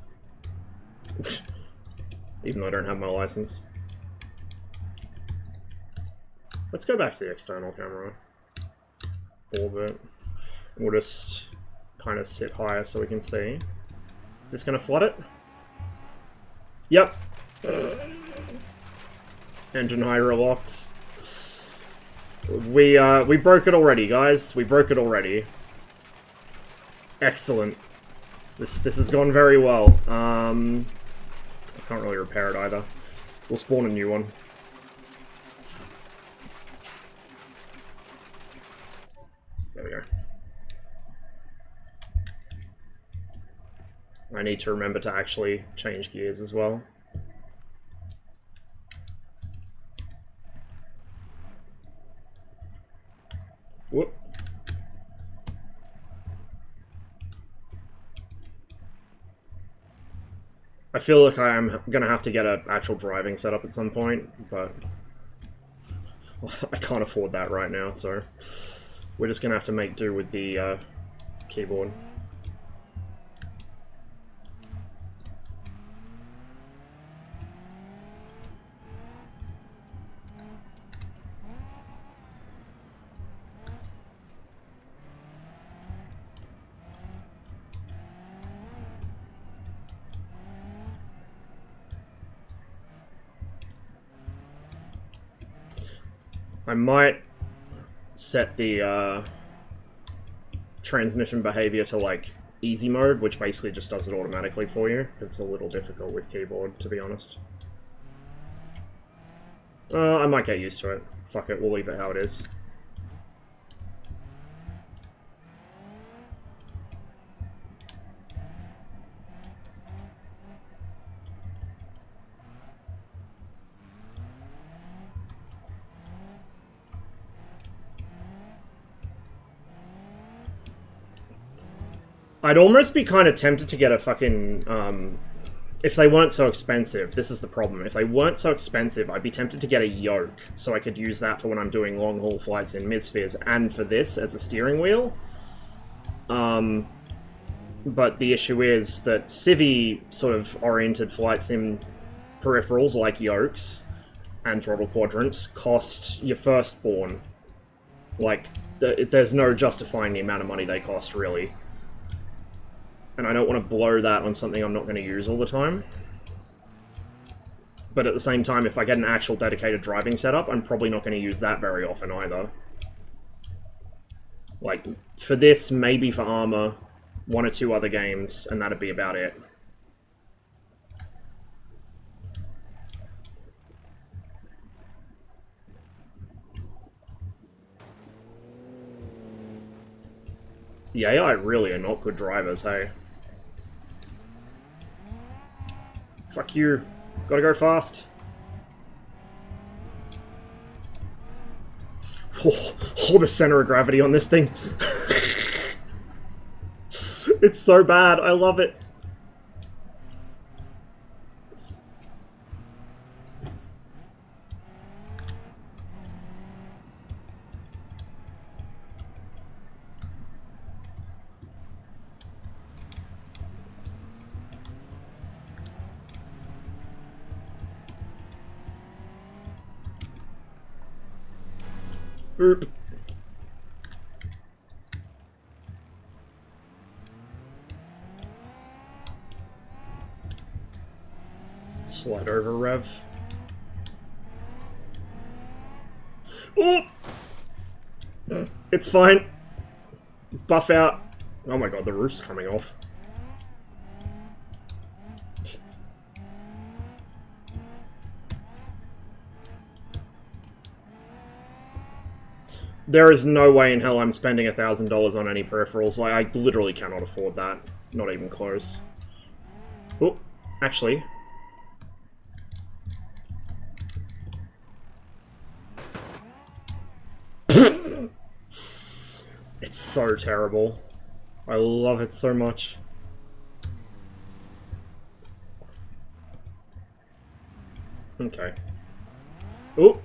Even though I don't have my license. Let's go back to the external camera. Orbit. We'll just kind of sit higher so we can see. Is this going to flood it? Yep. Engine hydro locked. We broke it already, guys. We broke it already. Excellent. This has gone very well. I can't really repair it either. We'll spawn a new one. There we go. I need to remember to actually change gears as well. Whoop. I feel like I am gonna have to get an actual driving setup at some point, but I can't afford that right now, so we're just gonna have to make do with the keyboard. I might set the transmission behavior to like easy mode, which basically just does it automatically for you. It's a little difficult with keyboard, to be honest. I might get used to it. Fuck it, we'll leave it how it is. I'd almost be kind of tempted to get a fucking, if they weren't so expensive, this is the problem. If they weren't so expensive, I'd be tempted to get a yoke, so I could use that for when I'm doing long-haul flights in midspheres, and for this as a steering wheel. But the issue is that civvy sort of oriented flight sim peripherals, like yokes and throttle quadrants, cost your firstborn. Like, there's no justifying the amount of money they cost, really. And I don't want to blow that on something I'm not going to use all the time. But at the same time, if I get an actual dedicated driving setup, I'm probably not going to use that very often either. Like, for this, maybe for Arma, 1 or 2 other games, and that'd be about it. The AI really are not good drivers, hey? Fuck you. Gotta go fast. Oh, the center of gravity on this thing. It's so bad. I love it. Boop. Slide over, Rev. Oh! It's fine. Buff out. Oh my god, the roof's coming off. There is no way in hell I'm spending $1,000 on any peripherals. Like, I literally cannot afford that. Not even close. Oh, actually. It's so terrible. I love it so much. Okay. Oh!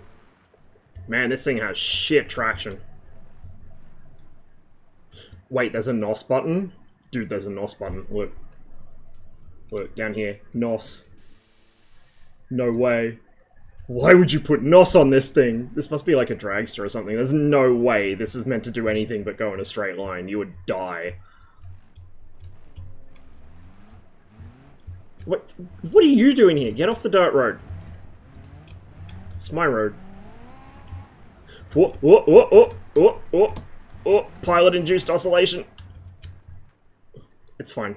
Man, this thing has shit traction. Wait, there's a NOS button? Dude, there's a NOS button. Look. Look, down here. NOS. No way. Why would you put NOS on this thing? This must be like a dragster or something. There's no way this is meant to do anything but go in a straight line. You would die. What are you doing here? Get off the dirt road. It's my road. Pilot-induced oscillation. It's fine.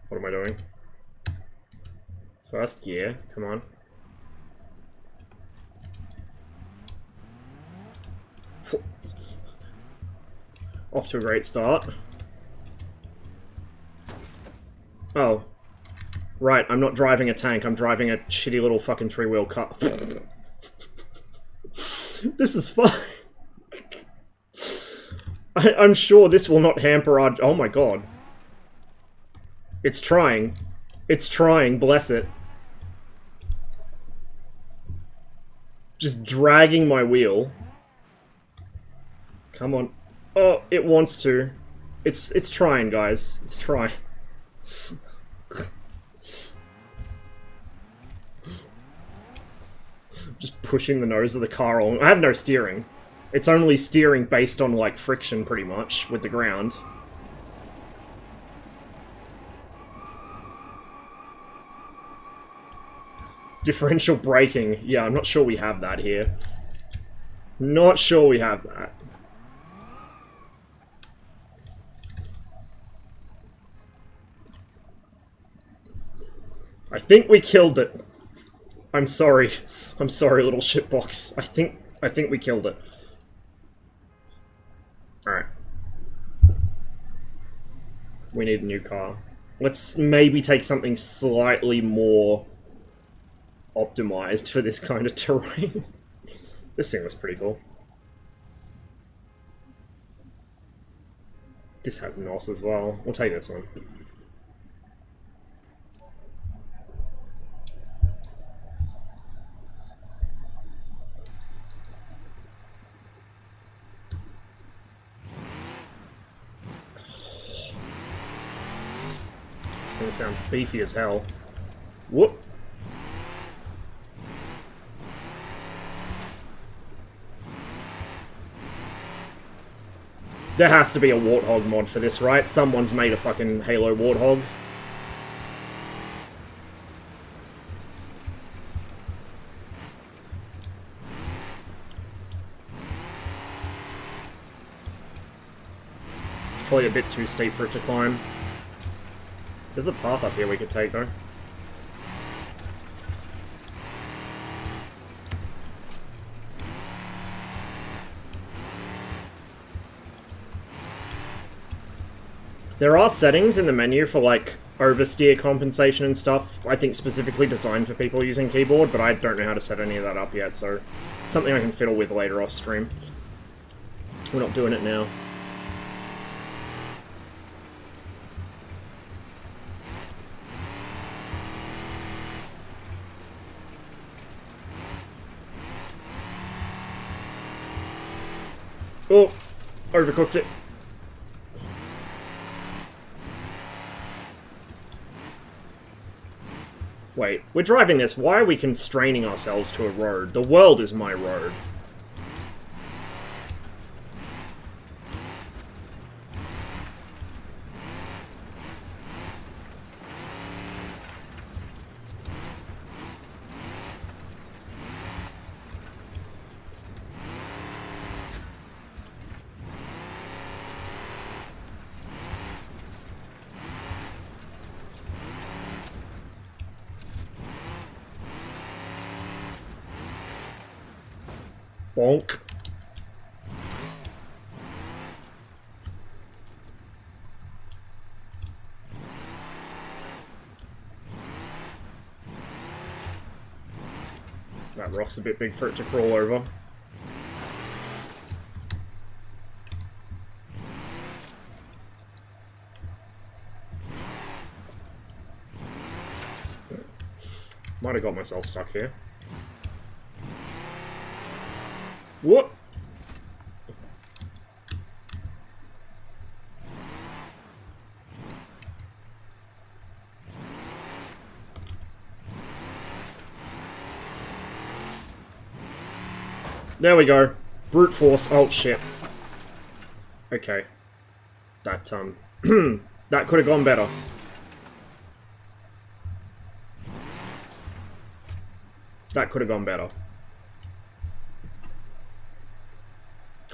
What am I doing? First gear, come on. Off to a great start. Oh. Right, I'm not driving a tank, I'm driving a shitty little fucking three-wheel car. This is fine. I'm sure this will not hamper our... Oh my god. It's trying. It's trying, bless it. Just dragging my wheel. Come on. Oh, it wants to. It's trying, guys. It's trying. Just pushing the nose of the car on. I have no steering. It's only steering based on, like, friction, pretty much, with the ground. Differential braking. Yeah, I'm not sure we have that here. Not sure we have that. I think we killed it. I'm sorry. I'm sorry, little shitbox. I think we killed it. Alright. We need a new car. Let's maybe take something slightly more optimized for this kind of terrain. This thing was pretty cool. This has NOS as well. We'll take this one. This thing sounds beefy as hell. Whoop! There has to be a Warthog mod for this, right? Someone's made a fucking Halo Warthog. It's probably a bit too steep for it to climb. There's a path up here we could take, though. There are settings in the menu for, like, oversteer compensation and stuff, I think specifically designed for people using keyboard, but I don't know how to set any of that up yet, so it's something I can fiddle with later off stream. We're not doing it now. Oh! Overcooked it. Wait, we're driving this. Why are we constraining ourselves to a road? The world is my road. Bonk. That rock's a bit big for it to crawl over. Might have got myself stuck here. Whoop! There we go. Brute force. Oh, shit. Okay. That, that could have gone better. That could have gone better.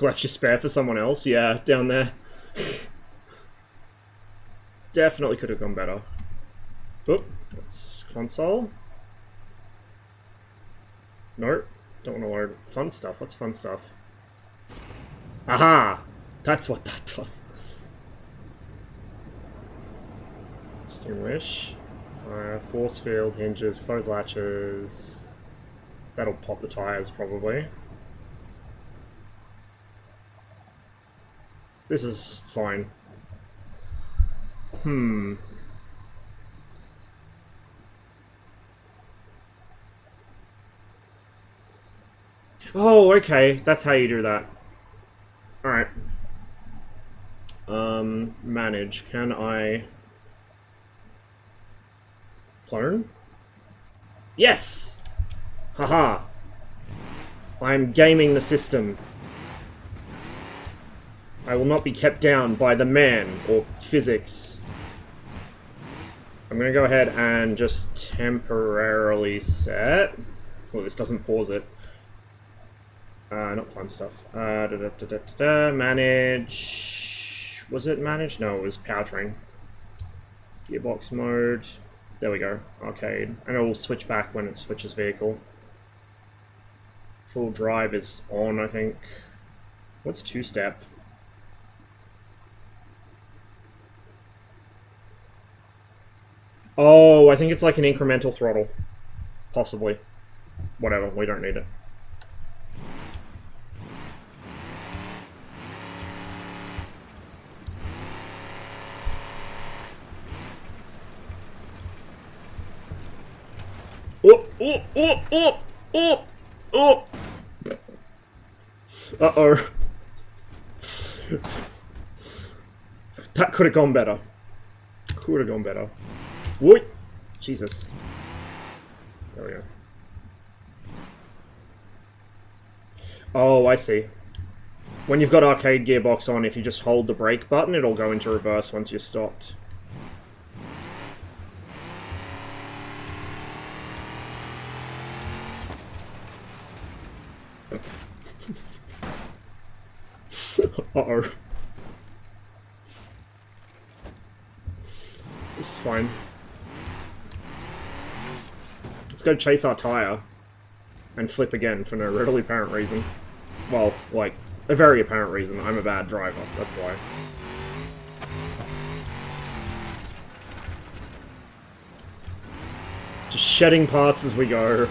Left your spare for someone else? Yeah, down there. Definitely could have gone better. Oop, that's console. Nope. Don't want to load fun stuff. What's fun stuff? Aha! That's what that does. Extinguish. Force field, hinges, close latches. That'll pop the tires, probably. This is fine. Oh, okay. That's how you do that. Alright. Manage. Can I... clone? Yes! Haha. I'm gaming the system. I will not be kept down by the man, or physics. I'm gonna go ahead and just temporarily set... Well, this doesn't pause it. Not fun stuff. Manage... Was it manage? No, it was powertrain. Gearbox mode. There we go. Arcade. And it will switch back when it switches vehicle. Full drive is on, I think. What's two-step? Oh, I think it's like an incremental throttle. Possibly. Whatever, we don't need it. Oh, oh, oh, oh, oh, oh. Uh-oh. That could have gone better. Could have gone better. Whoop! Jesus. There we go. Oh, I see. When you've got arcade gearbox on, if you just hold the brake button, it'll go into reverse once you're stopped. Uh-oh. This is fine. Let's go chase our tire. And flip again for no readily apparent reason. Well, like, a very apparent reason. I'm a bad driver, that's why. Just shedding parts as we go.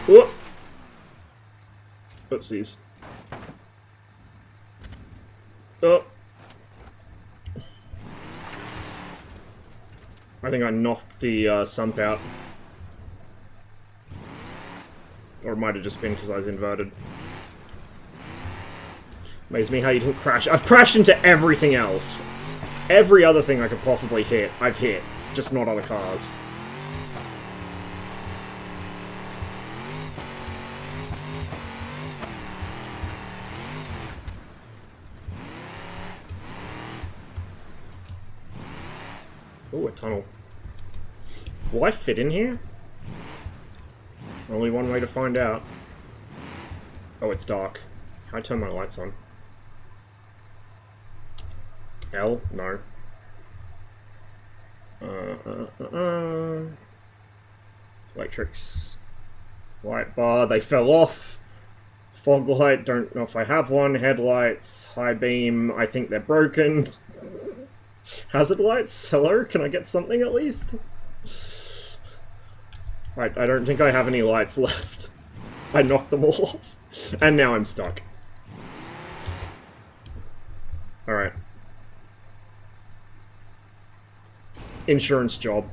Whoop! Oopsies. Oh. I think I knocked the sump out. Or it might have just been because I was inverted. Amazes me how you didn't crash. I've crashed into everything else. Every other thing I could possibly hit, I've hit. Just not other cars. Oh, a tunnel. Will I fit in here? Only one way to find out. Oh, it's dark. Can I turn my lights on? Hell, no. Electrics. Light bar, they fell off. Fog light, don't know if I have one. Headlights, high beam, I think they're broken. Hazard lights, hello, can I get something at least? I don't think I have any lights left. I knocked them all off. And now I'm stuck. Alright. Insurance job.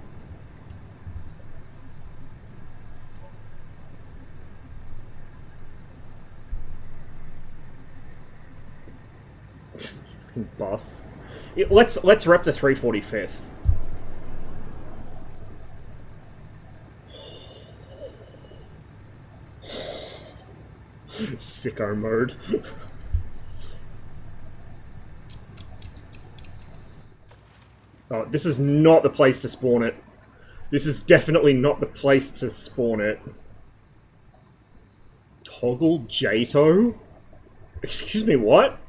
Fucking bus. Let's rep the 345th. Sicko mode. Oh, this is not the place to spawn it. This is definitely not the place to spawn it. Toggle Jato? Excuse me, what?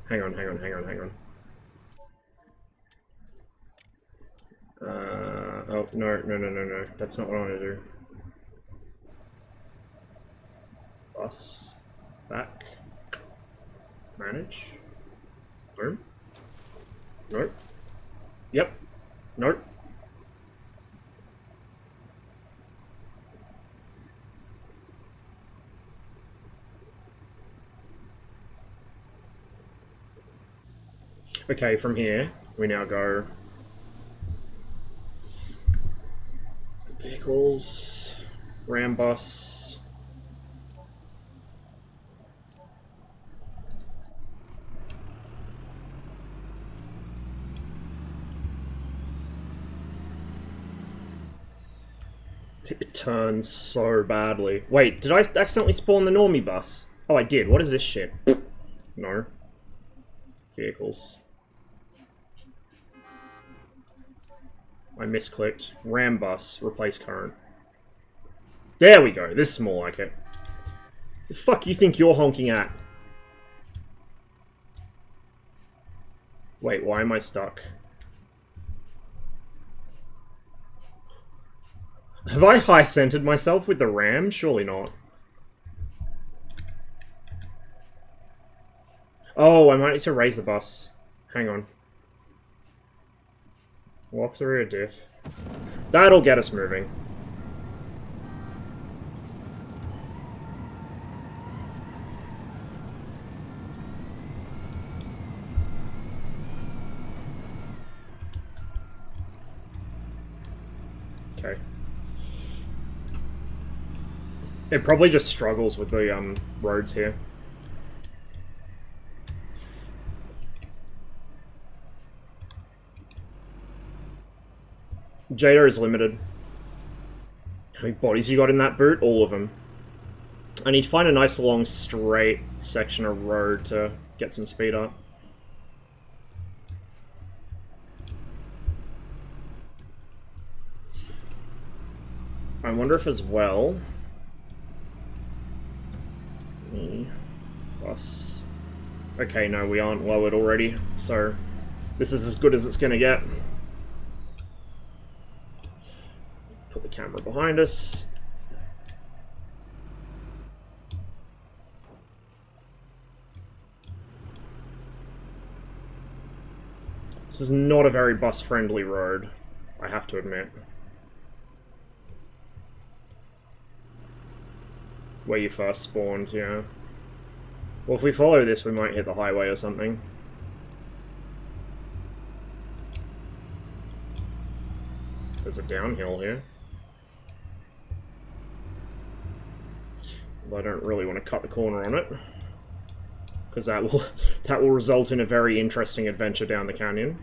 Hang on. Oh, no. That's not what I want to do. Bus. Back. Manage. No. No. Yep. No. Okay, from here, we now go... Vehicles... Ram bus... It turns so badly. Wait, did I accidentally spawn the normie bus? Oh, I did. What is this shit? No. Vehicles. I misclicked. Ram bus. Replace current. There we go. This is more like it. The fuck you think you're honking at? Wait, why am I stuck? Have I high-centered myself with the ram? Surely not. Oh, I might need to raise the bus. Hang on. Walk the rear diff. That'll get us moving. Okay. It probably just struggles with the roads here. Jada is limited. How many bodies you got in that boot? All of them. I need to find a nice long straight section of road to get some speed up. I wonder if as well... Bus. Okay, no, we aren't lowered already, so this is as good as it's gonna get. Put the camera behind us. This is not a very bus-friendly road, I have to admit. Where you first spawned, yeah. Well, if we follow this, we might hit the highway or something. There's a downhill here. But I don't really want to cut the corner on it, because that will result in a very interesting adventure down the canyon.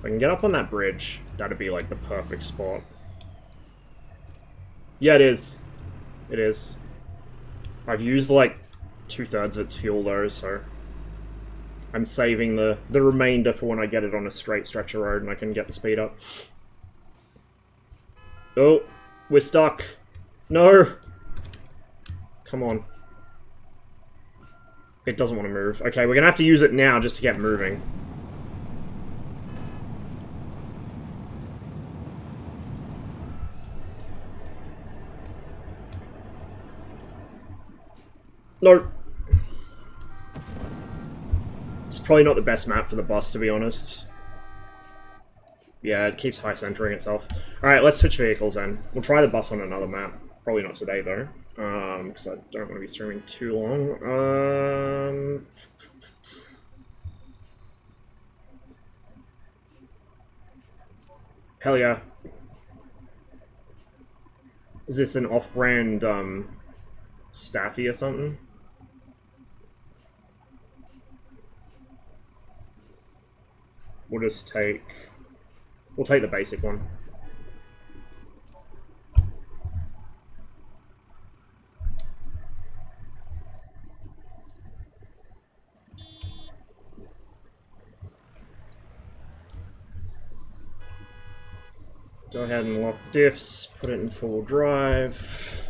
If I can get up on that bridge, that'd be like the perfect spot. Yeah, it is. It is. I've used like 2/3 of its fuel though, so I'm saving the remainder for when I get it on a straight stretch of road and I can get the speed up. Oh, we're stuck. No! Come on. It doesn't want to move. Okay, we're gonna have to use it now just to get moving. No. It's probably not the best map for the bus, to be honest. Yeah, it keeps high centering itself. Alright, let's switch vehicles then. We'll try the bus on another map. Probably not today, though. Because I don't want to be streaming too long. Hell yeah. Is this an off-brand, Staffy or something? We'll just take... We'll take the basic one. Go ahead and lock the diffs, put it in full drive.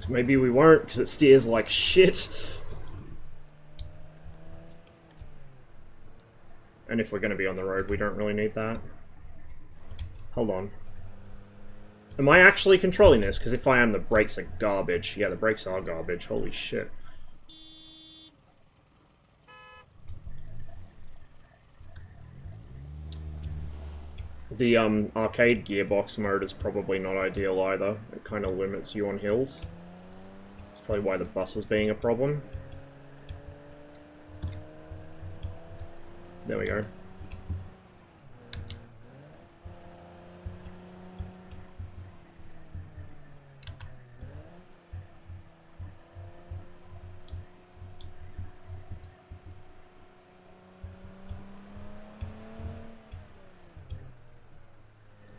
Maybe we won't, because it steers like shit. And if we're going to be on the road, we don't really need that. Hold on. Am I actually controlling this? Because if I am, the brakes are garbage. Yeah, the brakes are garbage. Holy shit. The arcade gearbox mode is probably not ideal either. It kind of limits you on hills. That's probably why the bus was being a problem. There we go.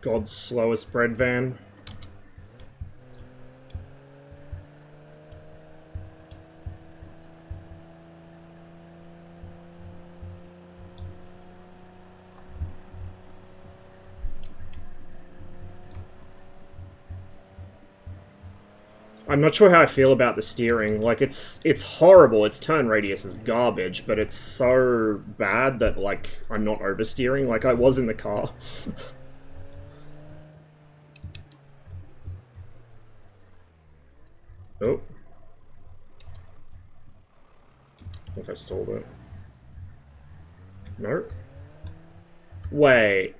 God's slowest bread van. I'm not sure how I feel about the steering. Like, it's horrible. Its turn radius is garbage, but it's so bad that, like, I'm not oversteering like I was in the car. Oh. I think I stalled it. No? Wait.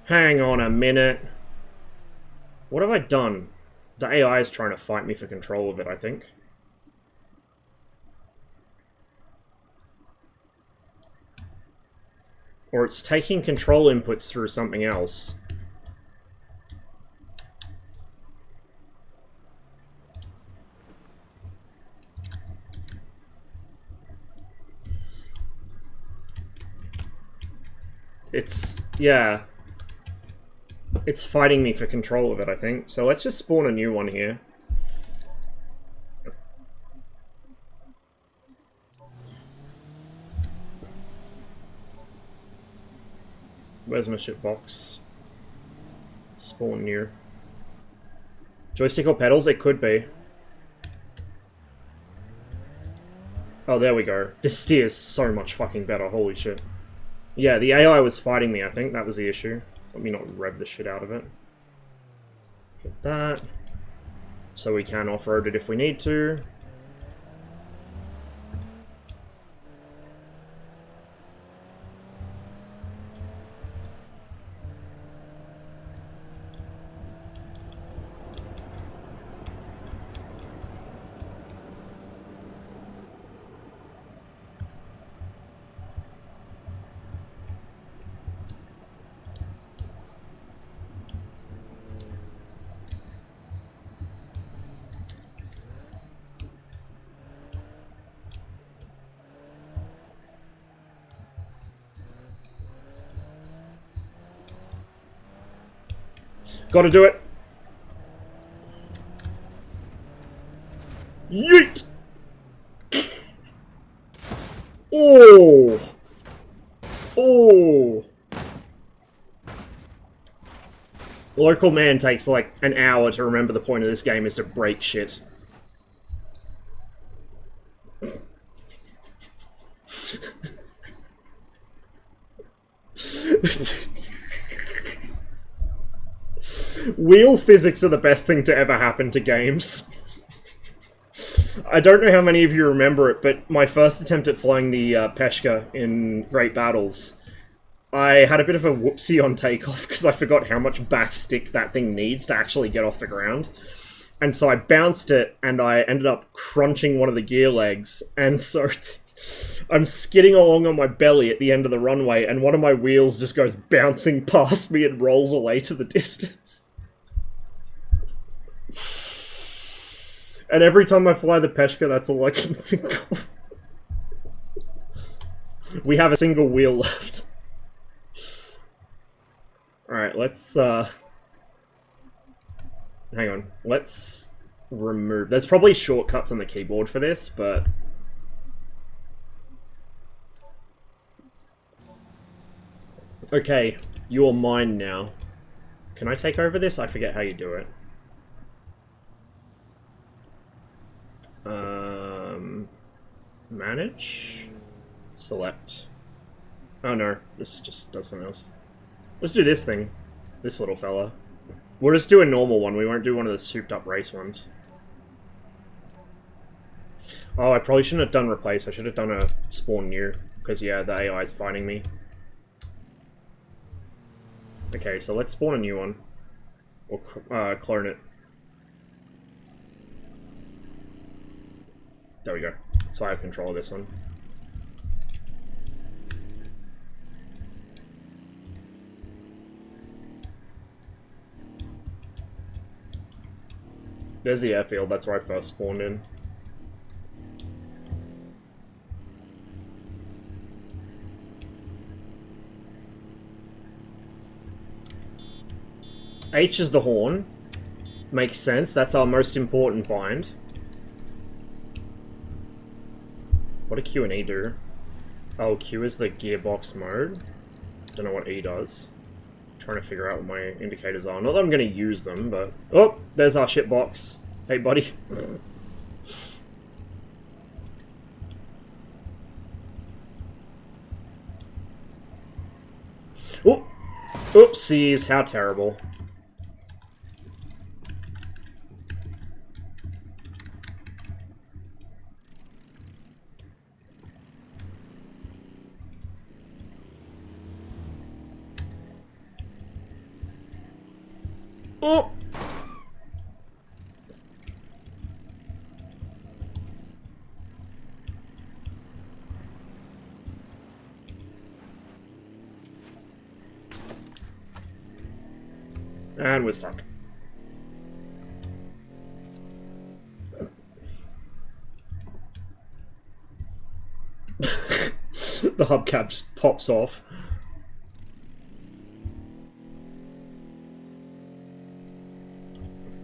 Hang on a minute. What have I done? The AI is trying to fight me for control of it, I think. Or it's taking control inputs through something else. It's... yeah. It's fighting me for control of it, I think. So let's just spawn a new one here. Where's my shit box? Spawn new. Joystick or pedals? It could be. Oh, there we go. This steers so much fucking better, holy shit. Yeah, the AI was fighting me, I think. That was the issue. Let me not rev the shit out of it. Get that. So we can off-road it if we need to. Gotta do it. Yeet! Oh! Oh! Local man takes like an hour to remember the point of this game is to break shit. Wheel physics are the best thing to ever happen to games. I don't know how many of you remember it, but my first attempt at flying the Peshka in Great Battles, I had a bit of a whoopsie on takeoff because I forgot how much backstick that thing needs to actually get off the ground. And so I bounced it, and I ended up crunching one of the gear legs, and so I'm skidding along on my belly at the end of the runway, and one of my wheels just goes bouncing past me and rolls away to the distance. And every time I fly the Peshka, that's all I can think of. We have a single wheel left. Alright, let's, hang on. Let's remove... There's probably shortcuts on the keyboard for this, but... Okay, you're mine now. Can I take over this? I forget how you do it. Manage? Select. Oh no, this just does something else. Let's do this thing. This little fella. We'll just do a normal one, we won't do one of the souped up race ones. Oh, I probably shouldn't have done replace, I should have done a spawn new. Because yeah, the AI is fighting me. Okay, so let's spawn a new one. Or clone it. There we go. So I have control of this one. There's the airfield, that's where I first spawned in. H is the horn. Makes sense, that's our most important bind. What do Q and E do? Oh, Q is the gearbox mode. Don't know what E does. Trying to figure out what my indicators are. Not that I'm going to use them, but... Oh! There's our shitbox. Hey, buddy. Oh! Oopsies, how terrible. Oh! And we're stuck. The hubcap just pops off.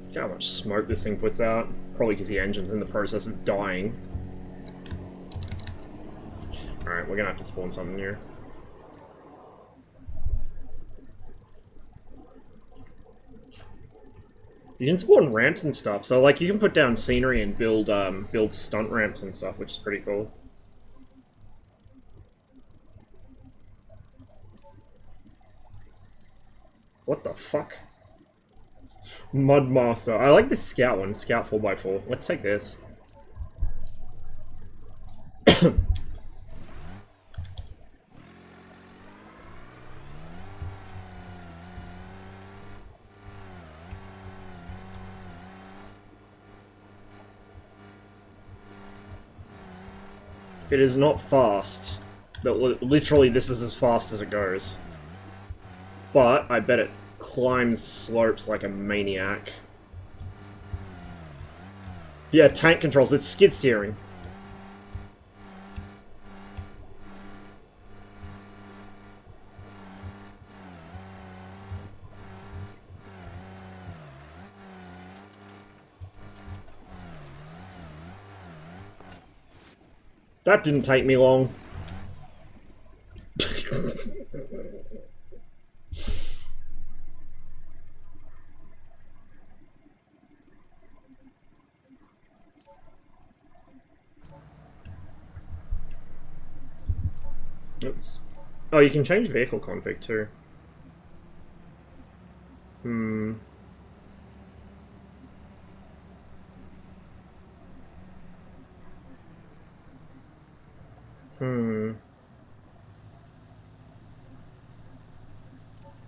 Look how much smoke this thing puts out. Probably because the engine's in the process of dying. Alright, we're gonna have to spawn something new. You can spawn ramps and stuff, so like you can put down scenery and build build stunt ramps and stuff, which is pretty cool. What the fuck? Mudmaster. I like this Scout one, Scout 4x4. Let's take this. It is not fast. Literally, this is as fast as it goes. But I bet it climbs slopes like a maniac. Yeah, tank controls. It's skid steering. That didn't take me long. Oops. Oh, you can change vehicle config too.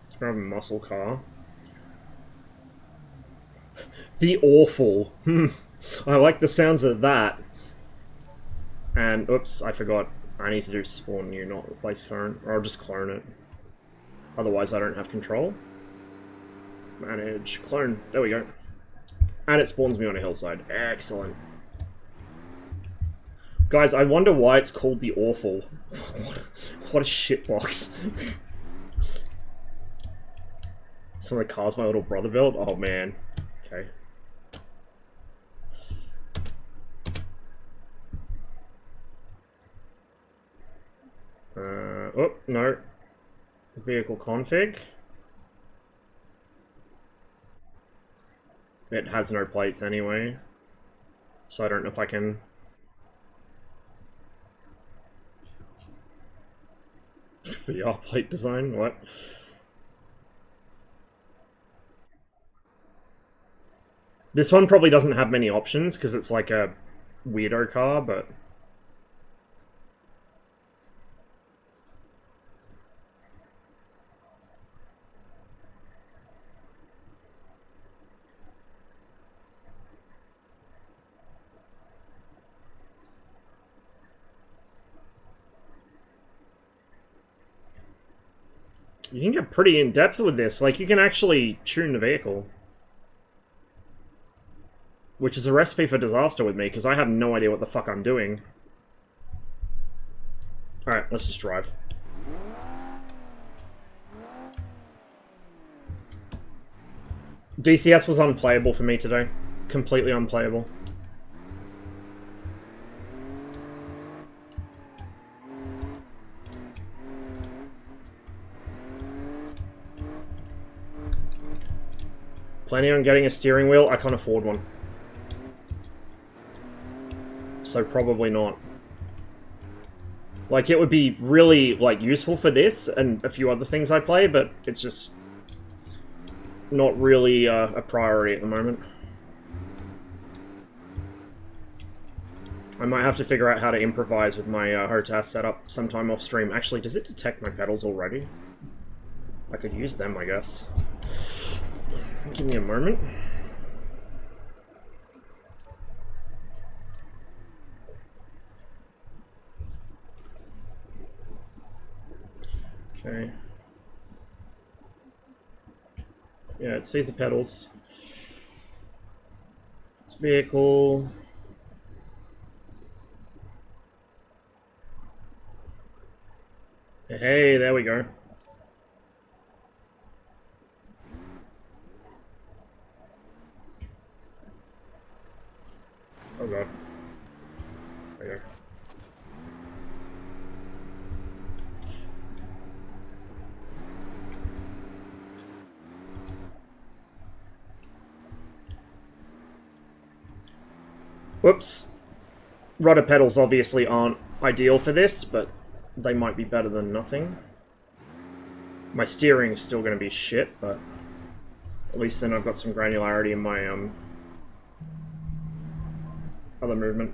Let's grab a muscle car. The awful. I like the sounds of that. And, oops, I forgot. I need to do spawn new, not replace current. Or I'll just clone it. Otherwise I don't have control. Manage, clone. There we go. And it spawns me on a hillside. Excellent. Guys, I wonder why it's called the awful. What a shitbox. Some of the cars my little brother built? Oh man. Okay. Oh, no. Vehicle config. It has no plates anyway. So I don't know if I can... VR plate design? What? This one probably doesn't have many options because it's like a weirdo car, but... You can get pretty in-depth with this. Like, you can actually tune the vehicle. Which is a recipe for disaster with me, because I have no idea what the fuck I'm doing. Alright, let's just drive. DCS was unplayable for me today. Completely unplayable. Planning on getting a steering wheel? I can't afford one. So probably not. Like, it would be really, like, useful for this and a few other things I play, but it's just not really a priority at the moment. I might have to figure out how to improvise with my HOTAS setup sometime off stream. Actually, does it detect my pedals already? I could use them, I guess. Give me a moment. Okay. Yeah, it sees the pedals. It's vehicle. Hey, there we go. Oh god. There you go. Whoops. Rudder pedals obviously aren't ideal for this, but they might be better than nothing. My steering is still going to be shit, but at least then I've got some granularity in my other movement.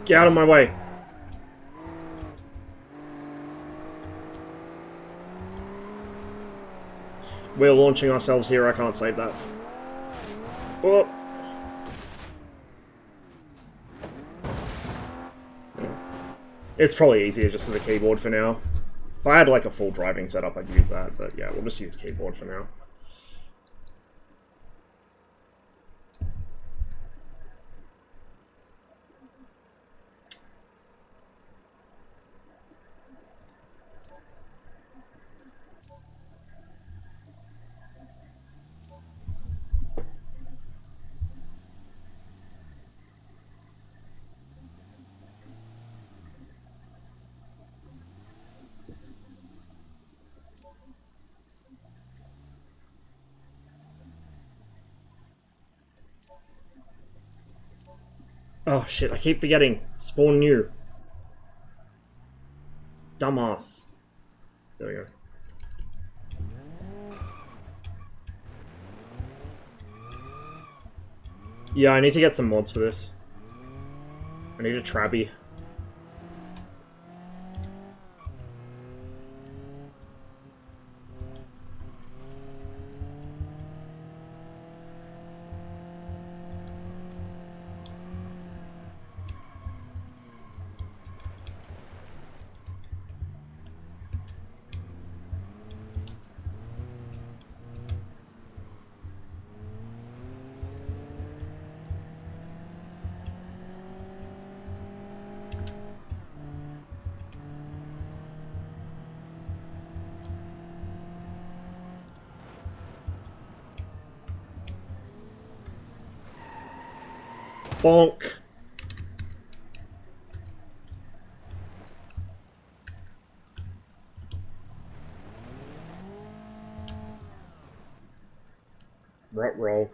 Get out of my way. We're launching ourselves here, I can't save that. Oh. It's probably easier just with a keyboard for now. If I had like a full driving setup, I'd use that, but yeah, we'll just use keyboard for now. Oh shit, I keep forgetting. Spawn new. Dumbass. There we go. Yeah, I need to get some mods for this. I need a Trabby. Bonk. Rot roll.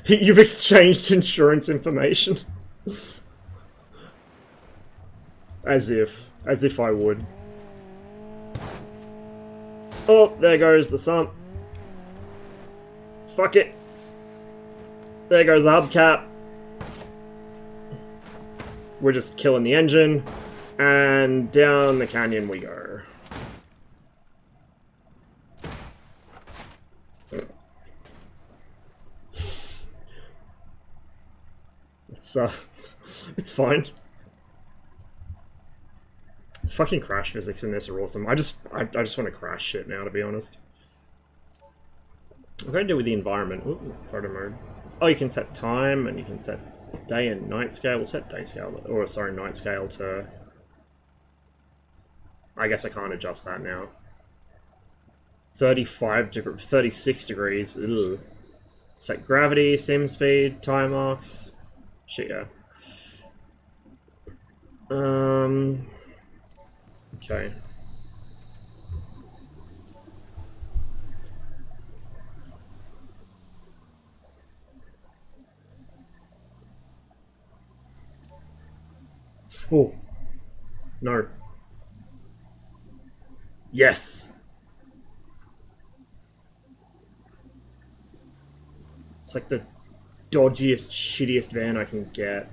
You've exchanged insurance information. As if I would. Oh, there goes the sun. Fuck it. There goes the hubcap. We're just killing the engine. And down the canyon we go. It's fine. The fucking crash physics in this are awesome. I just want to crash shit now, to be honest. What can I do with the environment? Ooh, photo mode. Oh, you can set time, and you can set day and night scale. We'll set day scale, or sorry, night scale to... I guess I can't adjust that now. 36 degrees. Ugh. Set gravity, sim speed, time marks. Shit, yeah. Okay. Oh. No. Yes! It's like the dodgiest, shittiest van I can get.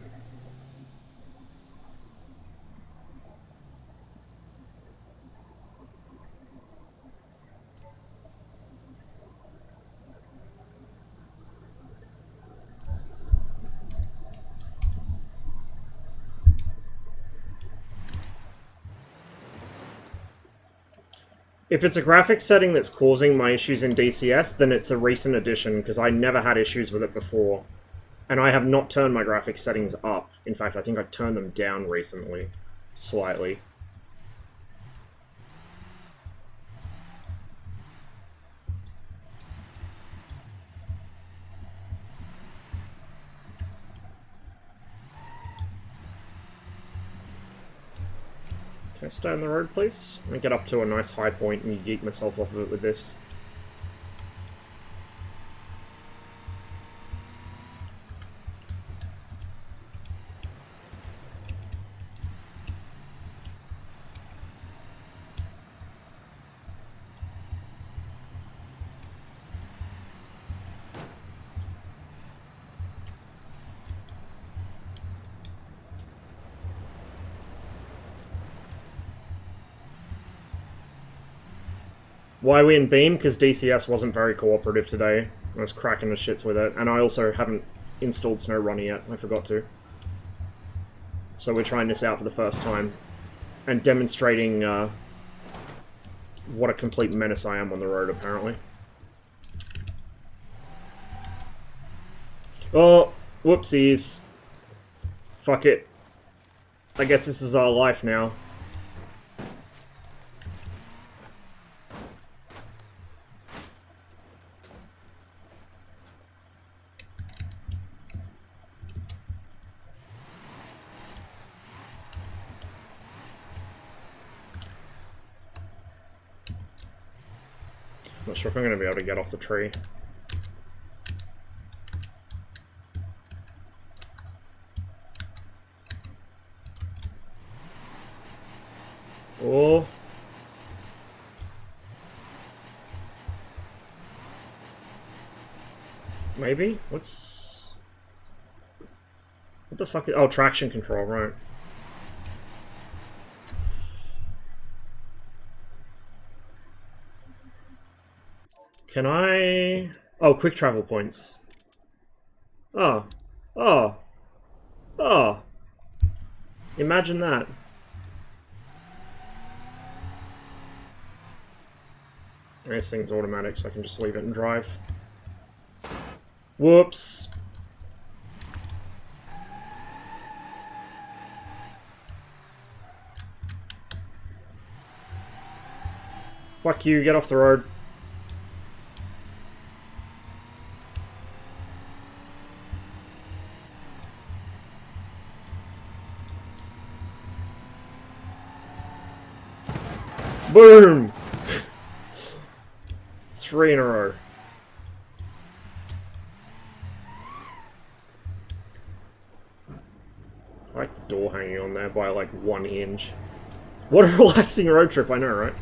If it's a graphics setting that's causing my issues in DCS, then it's a recent addition, because I never had issues with it before. And I have not turned my graphics settings up. In fact, I think I turned them down recently. Slightly. Can I stay on the road, please? Let me get up to a nice high point and yeet myself off of it with this. Why we in Beam? Because DCS wasn't very cooperative today. I was cracking the shits with it, and I also haven't installed SnowRunner yet. I forgot to. So we're trying this out for the first time. And demonstrating what a complete menace I am on the road, apparently. Oh, whoopsies. Fuck it. I guess this is our life now. Not sure if I'm going to be able to get off the tree. Or... maybe? What's... what the fuck is... oh, traction control, right. Can I... oh, quick travel points. Oh. Oh. Oh. Imagine that. This thing's automatic, so I can just leave it and drive. Whoops. Fuck you, get off the road. Boom! 3 in a row. I like the door hanging on there by like 1 inch. What a relaxing road trip, I know, right?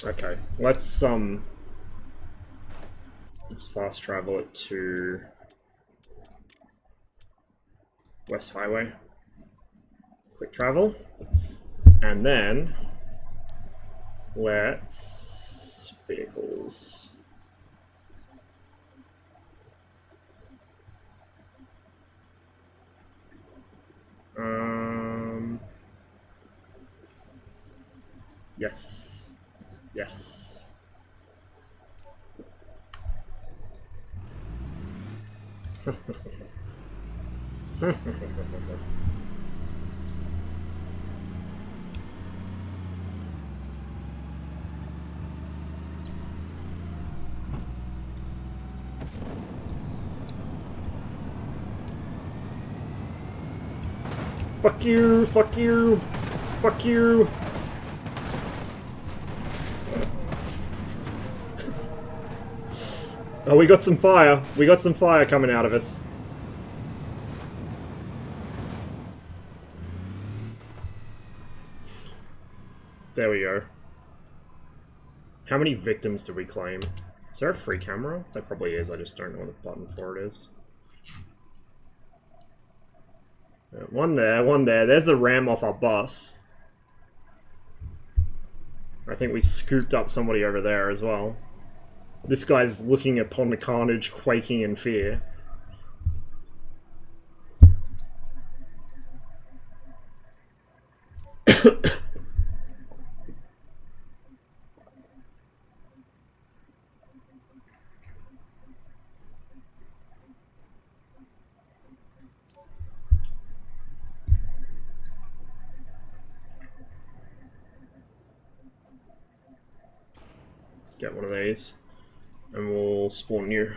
Okay, let's fast travel it to West Highway. Quick travel. And then let's vehicles. Yes. Yes. Fuck you, fuck you, fuck you. Oh, we got some fire. We got some fire coming out of us. There we go. How many victims did we claim? Is there a free camera? There probably is, I just don't know what the button for it is. One there, one there. There's the ram off our bus. I think we scooped up somebody over there as well. This guy's looking upon the carnage, quaking in fear. Let's get one of these, and we'll spawn you.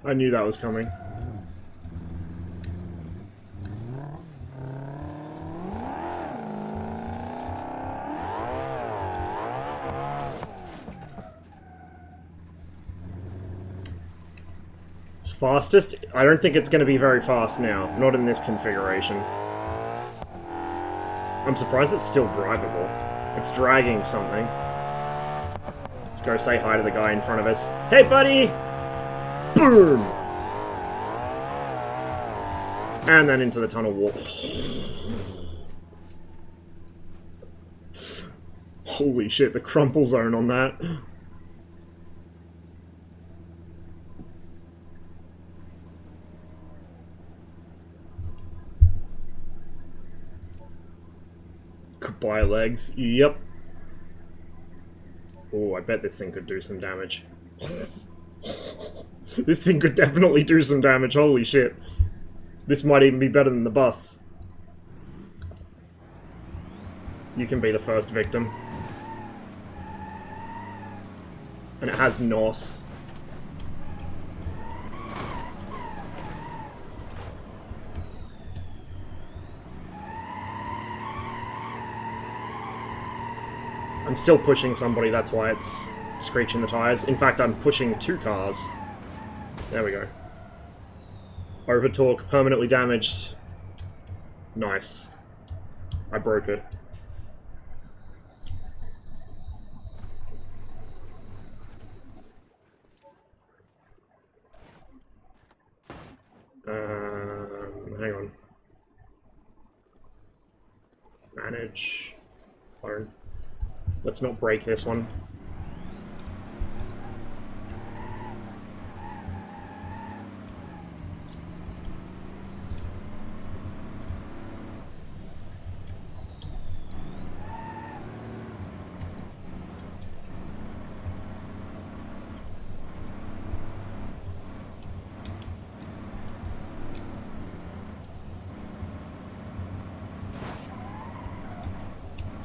I knew that was coming. It's fastest? I don't think it's going to be very fast now. Not in this configuration. I'm surprised it's still drivable. It's dragging something. Let's go say hi to the guy in front of us. Hey, buddy! Boom! And then into the tunnel wall. Holy shit, the crumple zone on that. By legs. Yep. Oh, I bet this thing could do some damage. This thing could definitely do some damage, holy shit. This might even be better than the bus. You can be the first victim. And it has Norse. I'm still pushing somebody, that's why it's screeching the tires. In fact, I'm pushing 2 cars. There we go. Over torque, permanently damaged. Nice. I broke it. Hang on. Manage. Clone. Let's not break this one.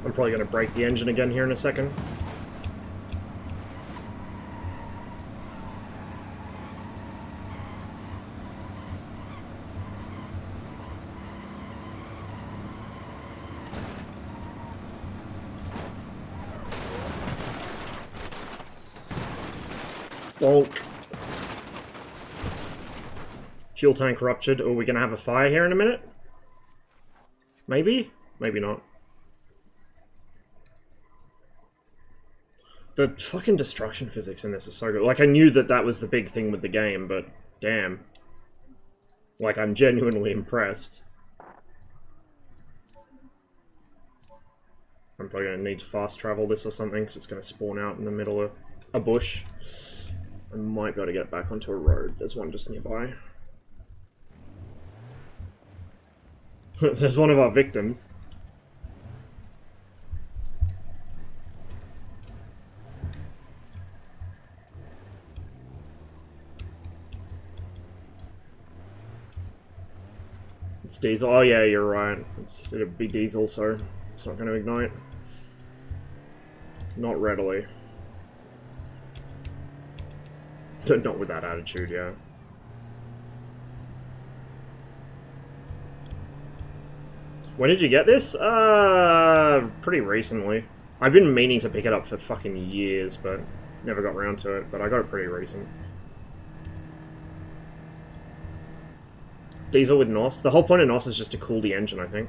I'm probably going to break the engine again here in a second. Bonk. Fuel tank ruptured. Oh, we're going to have a fire here in a minute? Maybe? Maybe not. The fucking destruction physics in this is so good. Like, I knew that that was the big thing with the game, but damn. Like, I'm genuinely impressed. I'm probably going to need to fast travel this or something, because it's going to spawn out in the middle of a bush. I might be able to get back onto a road. There's one just nearby. There's one of our victims. It's diesel. Oh yeah, you're right. It'll be diesel, so it's not going to ignite. Not readily. Not with that attitude, yeah. When did you get this? Pretty recently. I've been meaning to pick it up for fucking years, but never got around to it, but I got it pretty recent. Diesel with NOS. The whole point of NOS is just to cool the engine, I think.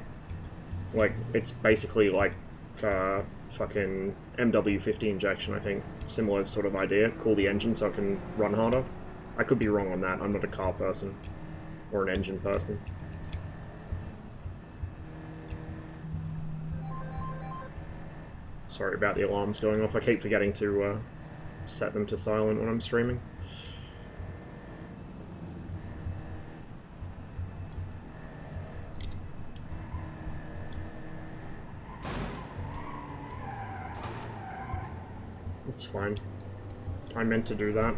Like, it's basically like fucking MW50 injection, I think. Similar sort of idea. Cool the engine so it can run harder. I could be wrong on that. I'm not a car person. Or an engine person. Sorry about the alarms going off. I keep forgetting to set them to silent when I'm streaming. It's fine. I meant to do that.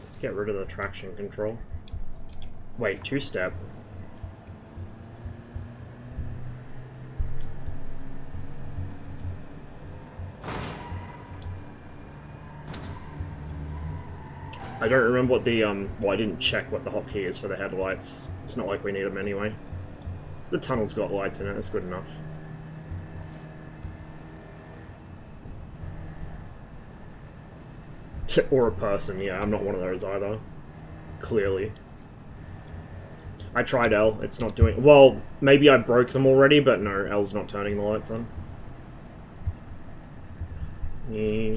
Let's get rid of the traction control. Wait, two-step. I don't remember what the, well, I didn't check what the hotkey is for the headlights. It's not like we need them anyway. The tunnel's got lights in it, that's good enough. Or a person, yeah, I'm not one of those either. Clearly. I tried L, it's not doing... Well, maybe I broke them already, but no, L's not turning the lights on. Yeah.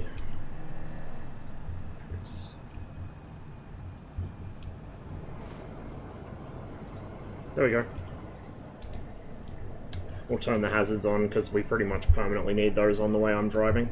There we go. We'll turn the hazards on, because we pretty much permanently need those on the way I'm driving.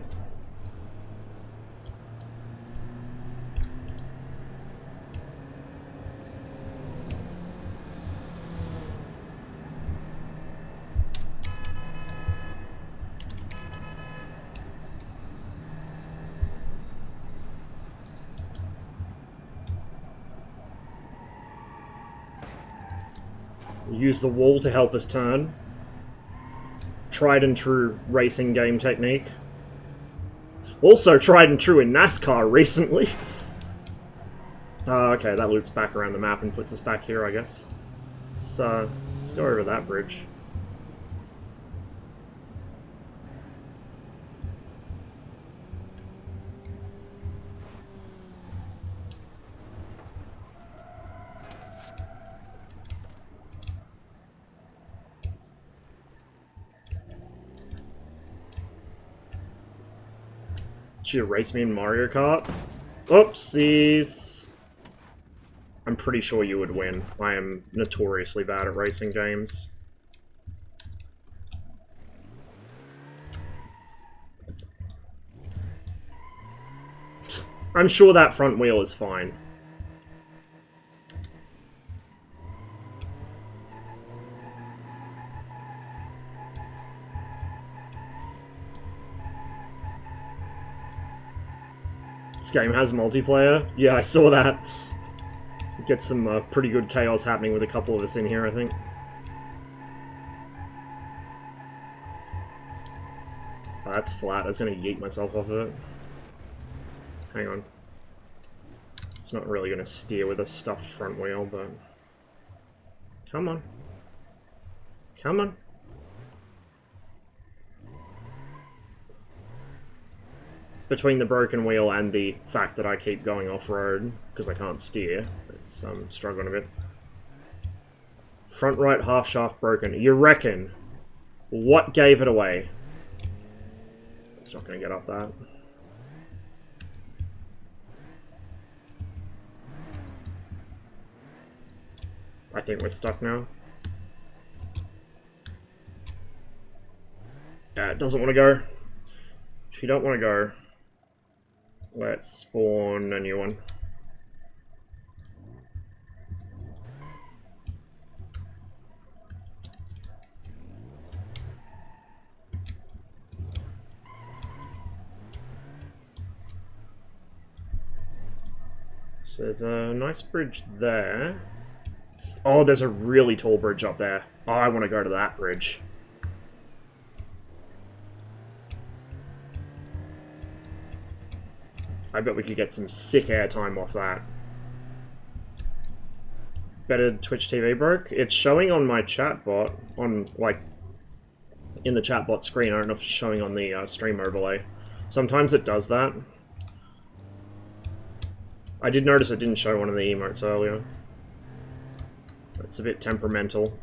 Use the wall to help us turn. Tried and true racing game technique. Also tried and true in NASCAR recently. Okay, that loops back around the map and puts us back here, I guess. Let's go over that bridge. Should you race me in Mario Kart? Oopsies! I'm pretty sure you would win. I am notoriously bad at racing games. I'm sure that front wheel is fine. This game has multiplayer? Yeah, I saw that. Get some pretty good chaos happening with a couple of us in here, I think. Oh, that's flat. I was going to yeet myself off of it. Hang on. It's not really going to steer with a stuffed front wheel, but... Come on. Come on. Between the broken wheel and the fact that I keep going off-road, because I can't steer, it's struggling a bit. Front right half shaft broken. You reckon? What gave it away? It's not going to get up that. I think we're stuck now. Yeah, it doesn't want to go. She don't want to go. Let's spawn a new one. So there's a nice bridge there. Oh, there's a really tall bridge up there. Oh, I want to go to that bridge. I bet we could get some sick airtime off that. Better Twitch TV broke? It's showing on my chatbot, on, like, in the chatbot screen. I don't know if it's showing on the stream overlay. Sometimes it does that. I did notice it didn't show one of the emotes earlier. It's a bit temperamental.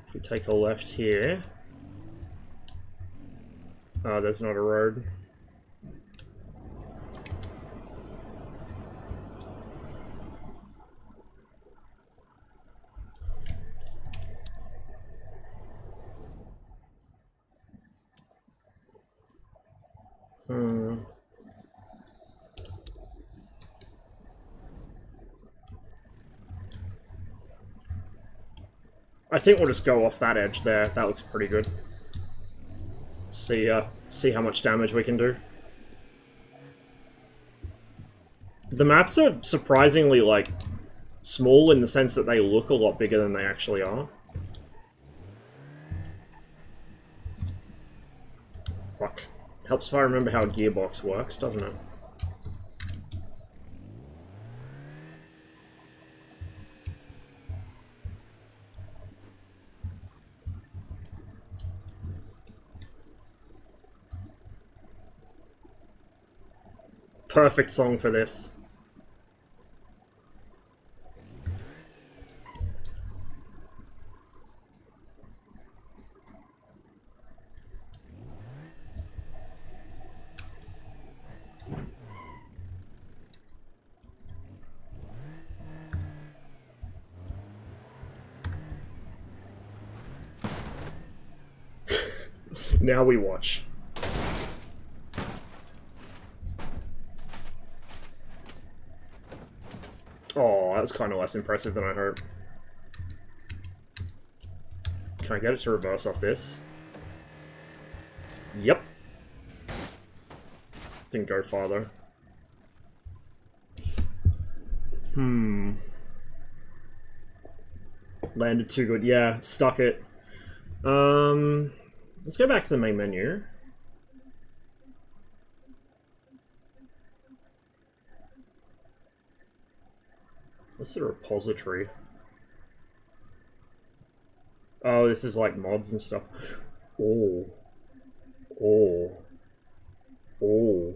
If we take a left here... Oh, there's not a road. I think we'll just go off that edge there. That looks pretty good. See how much damage we can do. The maps are surprisingly, like, small in the sense that they look a lot bigger than they actually are. Fuck. Helps if I remember how a gearbox works, doesn't it? Perfect song for this. Now we watch. Oh, that was kind of less impressive than I hoped. Can I get it to reverse off this? Yep. Didn't go farther. Landed too good. Yeah, stuck it. Let's go back to the main menu. What's the repository? Oh, this is like mods and stuff. Oh. Oh. Oh.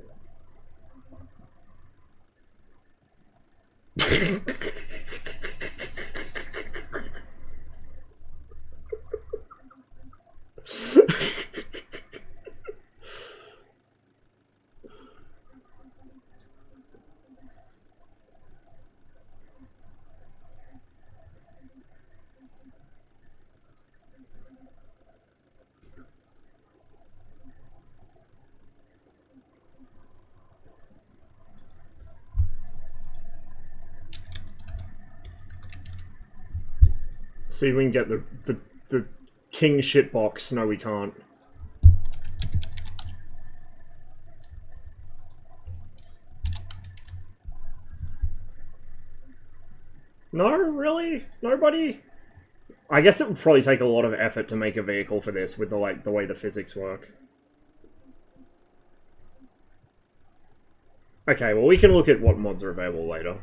See if we can get the king shit box. No, we can't. No, really? Nobody? I guess it would probably take a lot of effort to make a vehicle for this with the way the physics work. Okay, well we can look at what mods are available later.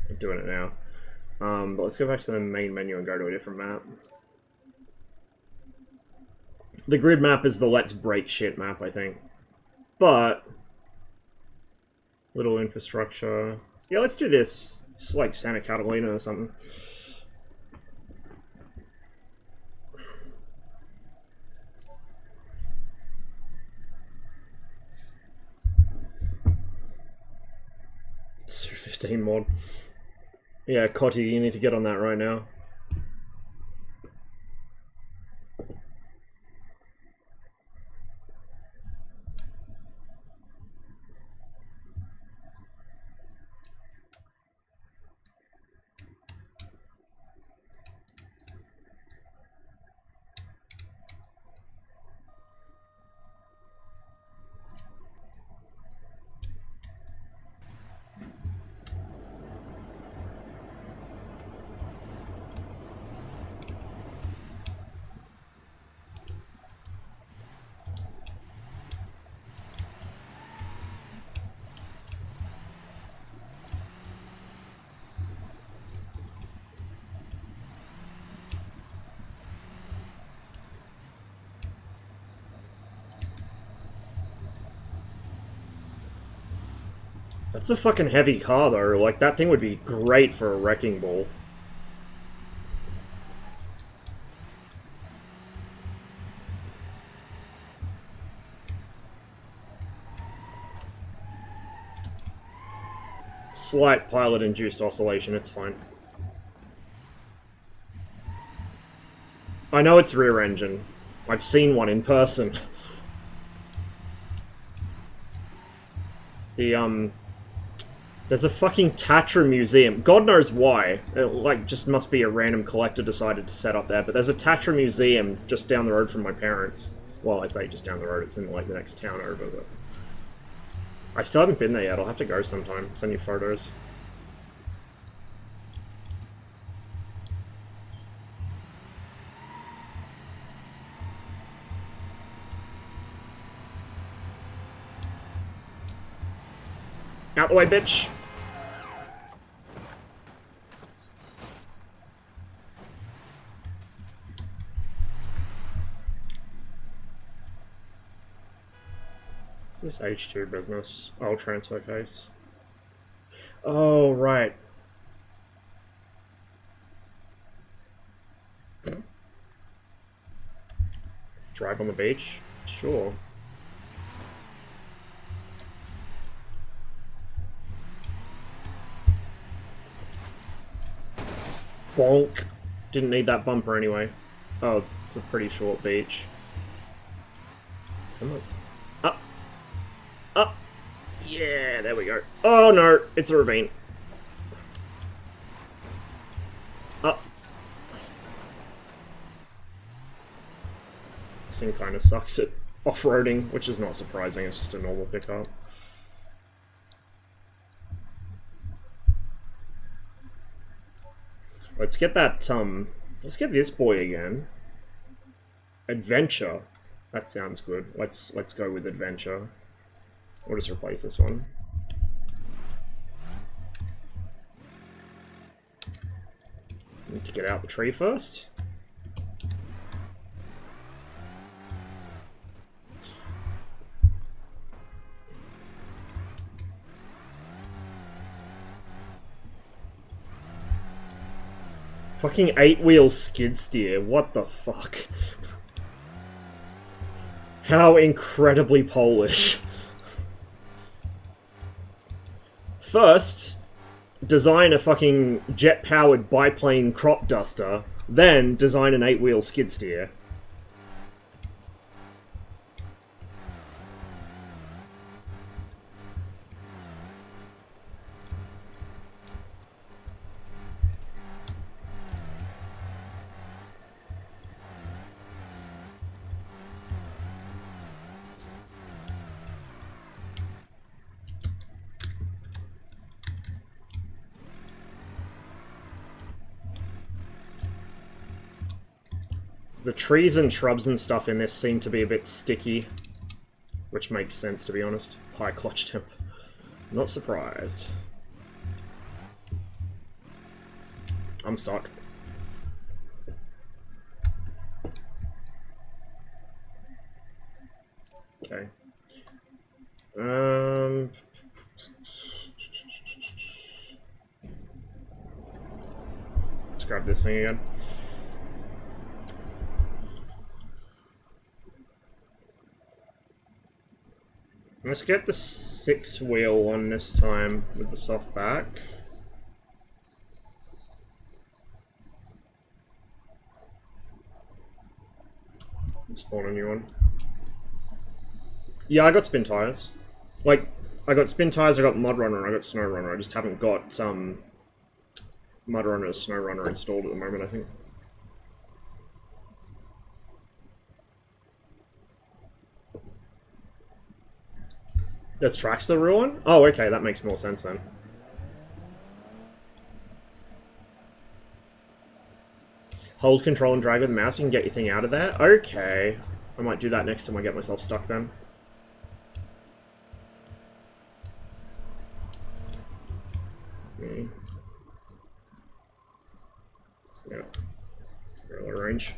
I'm doing it now. But let's go back to the main menu and go to a different map. The grid map is the let's break shit map, I think. But little infrastructure. Yeah, let's do this. It's like Santa Catalina or something. It's 15 mod. Yeah, Cotty, you need to get on that right now. That's a fucking heavy car, though. Like, that thing would be great for a wrecking ball. Slight pilot-induced oscillation, it's fine. I know it's rear engine. I've seen one in person. There's a fucking Tatra museum. God knows why. It, like, just must be a random collector decided to set up there. But there's a Tatra museum just down the road from my parents. Well, I say just down the road. It's in, like, the next town over. But I still haven't been there yet. I'll have to go sometime. Send you photos. Out the way, bitch! Is this H2 business? Oh, transfer case. Oh, right. Drive on the beach? Sure. Bonk. Didn't need that bumper anyway. Oh, it's a pretty short beach. Come on. Up. Up. Yeah, there we go. Oh no, it's a ravine. Up. This thing kind of sucks at off-roading, which is not surprising, it's just a normal pickup. Let's get that, let's get this boy again. Adventure. That sounds good. Let's go with adventure. We'll just replace this one. Need to get out the tree first. Fucking 8-wheel skid steer. What the fuck? How incredibly Polish. First, design a fucking jet-powered biplane crop duster, then design an 8-wheel skid steer. The trees and shrubs and stuff in this seem to be a bit sticky, which makes sense, to be honest. High clutch temp. Not surprised. I'm stuck. Okay. Let's grab this thing again. Let's get the 6-wheel one this time with the soft back. Let's spawn a new one. Yeah, I got spin tires. Like, I got spin tires, I got mud runner, I got snow runner. I just haven't got mud runner or snow runner installed at the moment, I think. There's tracks to the real one? Oh, okay, that makes more sense then. Hold control and drag with the mouse, you can get your thing out of there? Okay. I might do that next time I get myself stuck then. Yeah. Rail range.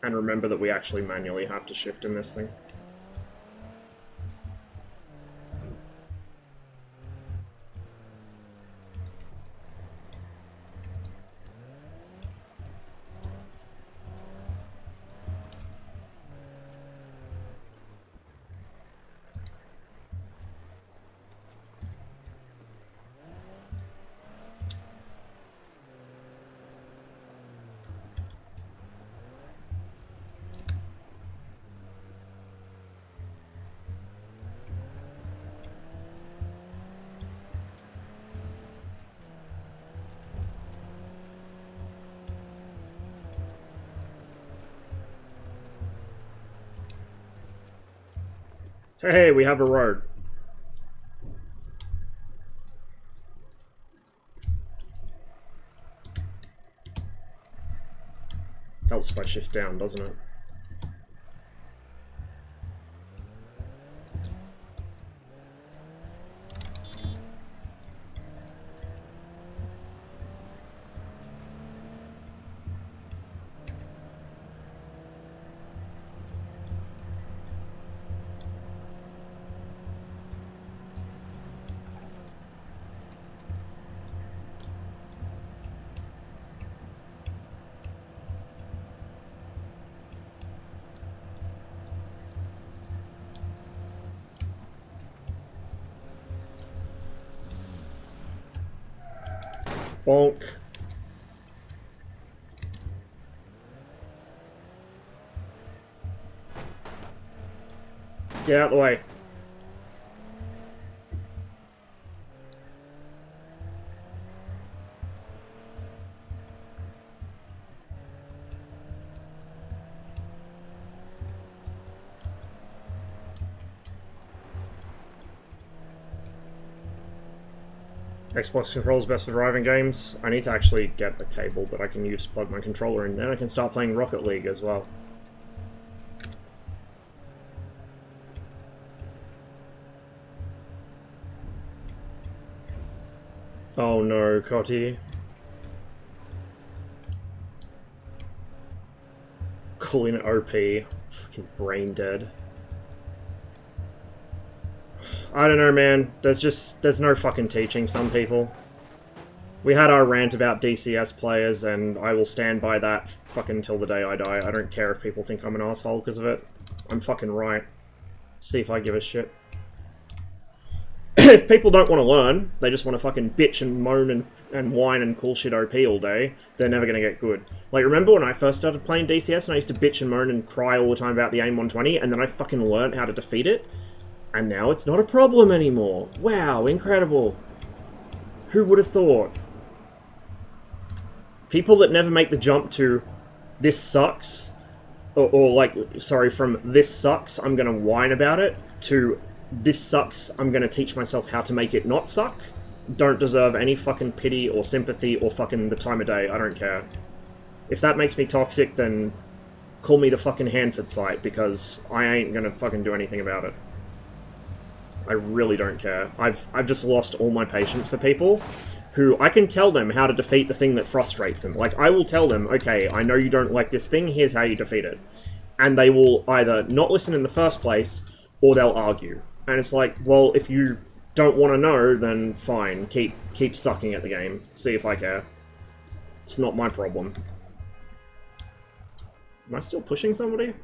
And remember that we actually manually have to shift in this thing. Hey, we have a road. Helps if I shift down, doesn't it? Bonk. Get out of the way. Xbox controls best for driving games. I need to actually get a cable that I can use to plug my controller in. Then I can start playing Rocket League as well. Oh no, Cotty. Calling it OP. Fucking brain dead. I don't know, man. There's no fucking teaching some people. We had our rant about DCS players, and I will stand by that fucking till the day I die. I don't care if people think I'm an asshole because of it. I'm fucking right. See if I give a shit. If people don't want to learn, they just want to fucking bitch and moan and whine and call shit OP all day, they're never going to get good. Like, remember when I first started playing DCS and I used to bitch and moan and cry all the time about the AIM 120, and then I fucking learned how to defeat it? And now it's not a problem anymore. Wow, incredible. Who would have thought? People that never make the jump to this sucks, or like, sorry, from this sucks, I'm gonna whine about it, to this sucks, I'm gonna teach myself how to make it not suck, don't deserve any fucking pity or sympathy or fucking the time of day. I don't care. If that makes me toxic, then call me the fucking Hanford site, because I ain't gonna fucking do anything about it. I really don't care. I've just lost all my patience for people who I can tell them how to defeat the thing that frustrates them. Like, I will tell them, okay, I know you don't like this thing, here's how you defeat it. And they will either not listen in the first place, or they'll argue. And it's like, well, if you don't want to know, then fine, keep sucking at the game. See if I care. It's not my problem. Am I still pushing somebody?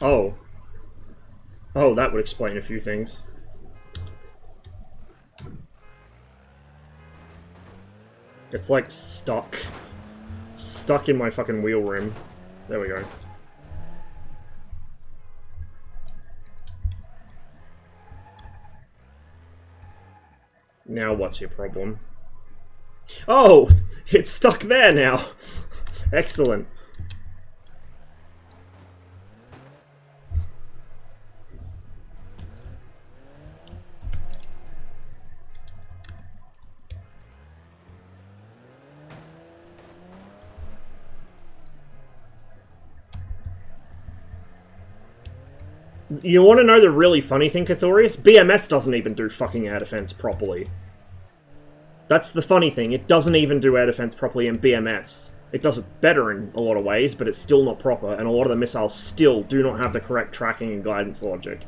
Oh. Oh, that would explain a few things. It's like stuck. Stuck in my fucking wheel rim. There we go. Now what's your problem? Oh! It's stuck there now! Excellent. You want to know the really funny thing, Cathorius? BMS doesn't even do fucking air defense properly. That's the funny thing, it doesn't even do air defense properly in BMS. It does it better in a lot of ways, but it's still not proper, and a lot of the missiles still do not have the correct tracking and guidance logic.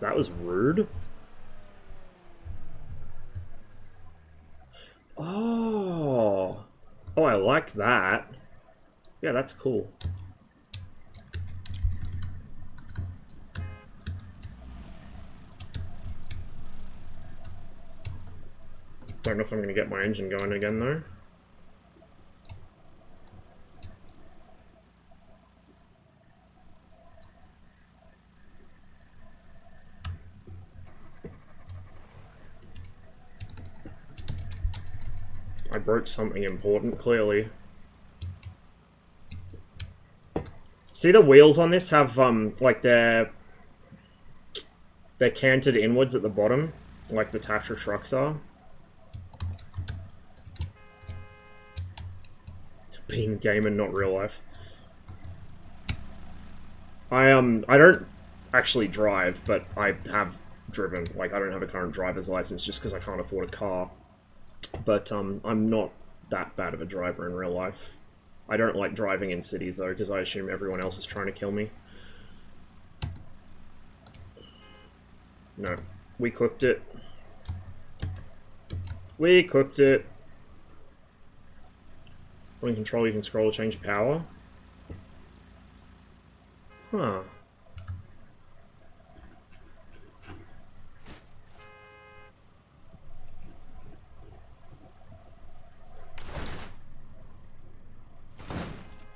That was rude. Oh. Oh, I like that. Yeah, that's cool. Don't know if I'm going to get my engine going again, though. I broke something important, clearly. See the wheels on this have, like, they're canted inwards at the bottom, like the Tatra trucks are. Being game and not real life. I don't actually drive, but I have driven. Like, I don't have a current driver's license just because I can't afford a car. But, I'm not that bad of a driver in real life. I don't like driving in cities, though, because I assume everyone else is trying to kill me. No. We cooked it. We cooked it. When in control, you can scroll to change power. Huh.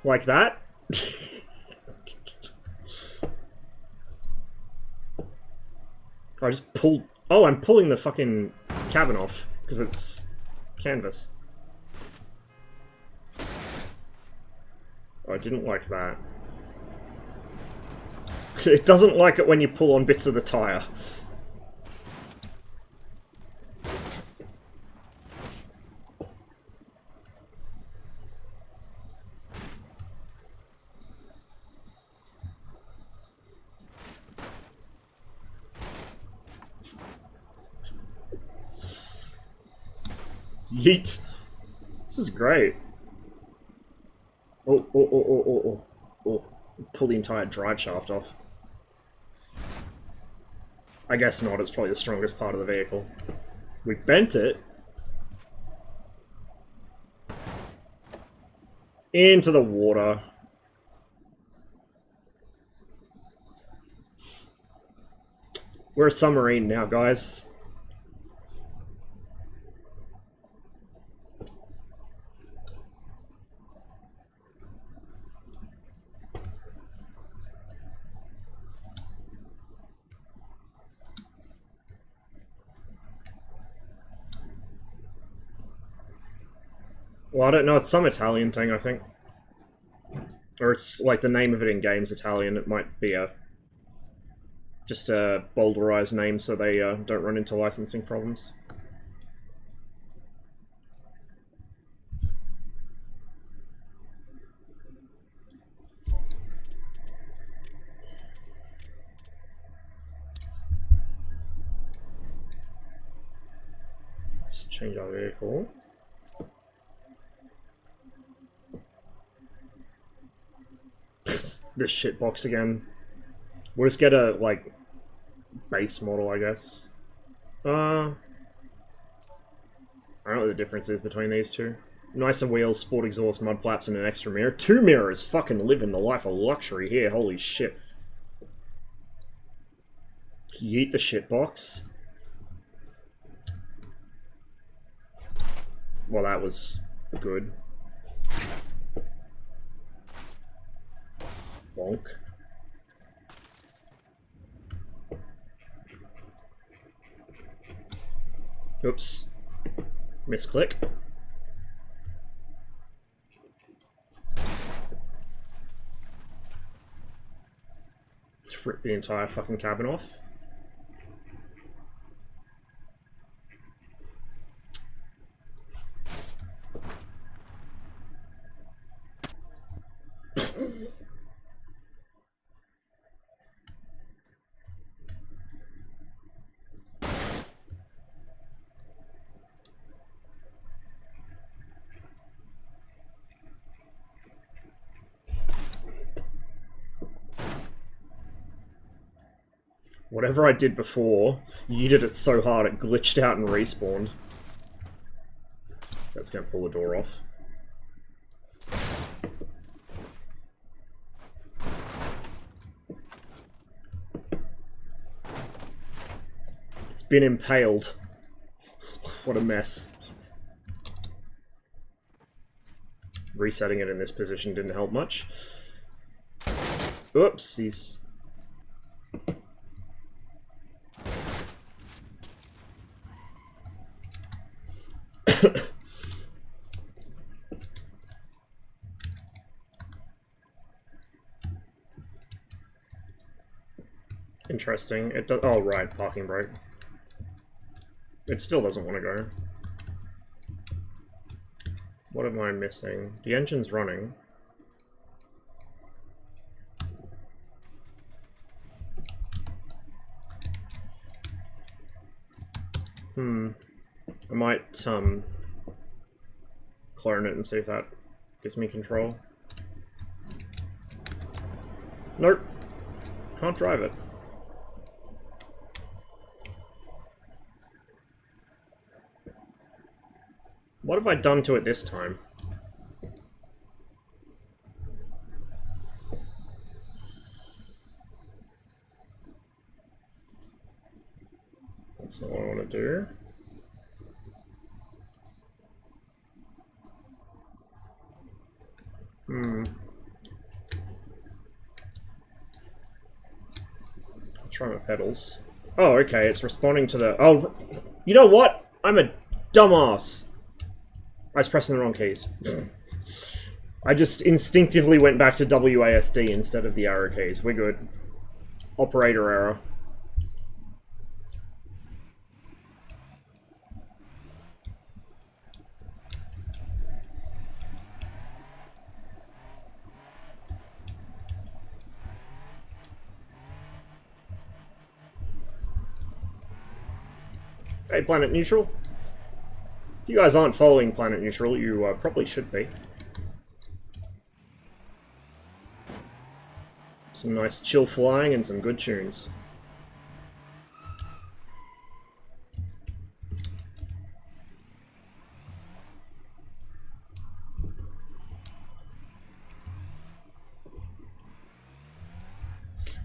Like that? I just pulled... Oh, I'm pulling the fucking cabin off, because it's canvas. Oh, I didn't like that. It doesn't like it when you pull on bits of the tire. Yeet. This is great. Oh. Pull the entire drive shaft off. I guess not, it's probably the strongest part of the vehicle. We bent it. Into the water. We're a submarine now, guys. Well, I don't know, it's some Italian thing, I think. Or it's like the name of it in game's Italian, it might be just a bowdlerized name so they don't run into licensing problems. Let's change our vehicle. This shitbox again. We'll just get a, like, base model, I guess. I don't know what the difference is between these two. Nicer wheels, sport exhaust, mud flaps, and an extra mirror. 2 mirrors! Fucking living the life of luxury here, holy shit. Yeet the shitbox. Well, that was good. Bonk. Oops. Misclick. Just rip the entire fucking cabin off. Whatever I did before, yeeted it so hard it glitched out and respawned. That's gonna pull the door off. It's been impaled. What a mess. Resetting it in this position didn't help much. Oopsies. Interesting. It does. Oh, right, parking brake. It still doesn't want to go. What am I missing? The engine's running. I might, clone it and see if that gives me control. Nope. Can't drive it. What have I done to it this time? That's not what I want to do. I'll try my pedals. Oh, okay, it's responding to the... Oh, you know what? I'm a dumbass. I was pressing the wrong keys. I just instinctively went back to WASD instead of the arrow keys. We're good. Operator error. Hey, Planet Neutral. If you guys aren't following Planet Neutral, you probably should be. Some nice chill flying and some good tunes.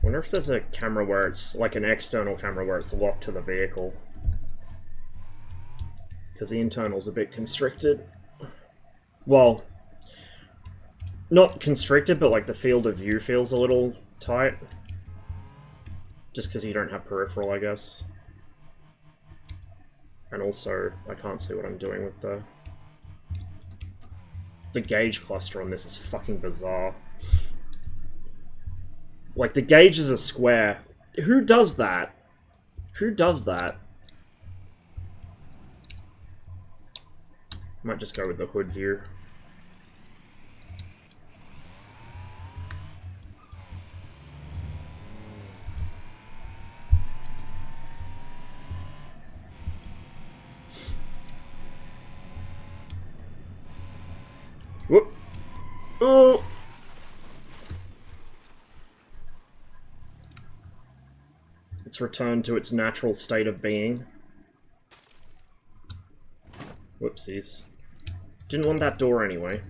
Wonder if there's a camera where it's like an external camera where it's locked to the vehicle. Because the internal's a bit constricted. Well, not constricted, but like the field of view feels a little tight. Just because you don't have peripheral, I guess. And also, I can't see what I'm doing with the gauge cluster on this is fucking bizarre. Like, the gauge is a square. Who does that? Who does that? Might just go with the hood view. Whoop! Oh! It's returned to its natural state of being. Whoopsies. Didn't want that door anyway.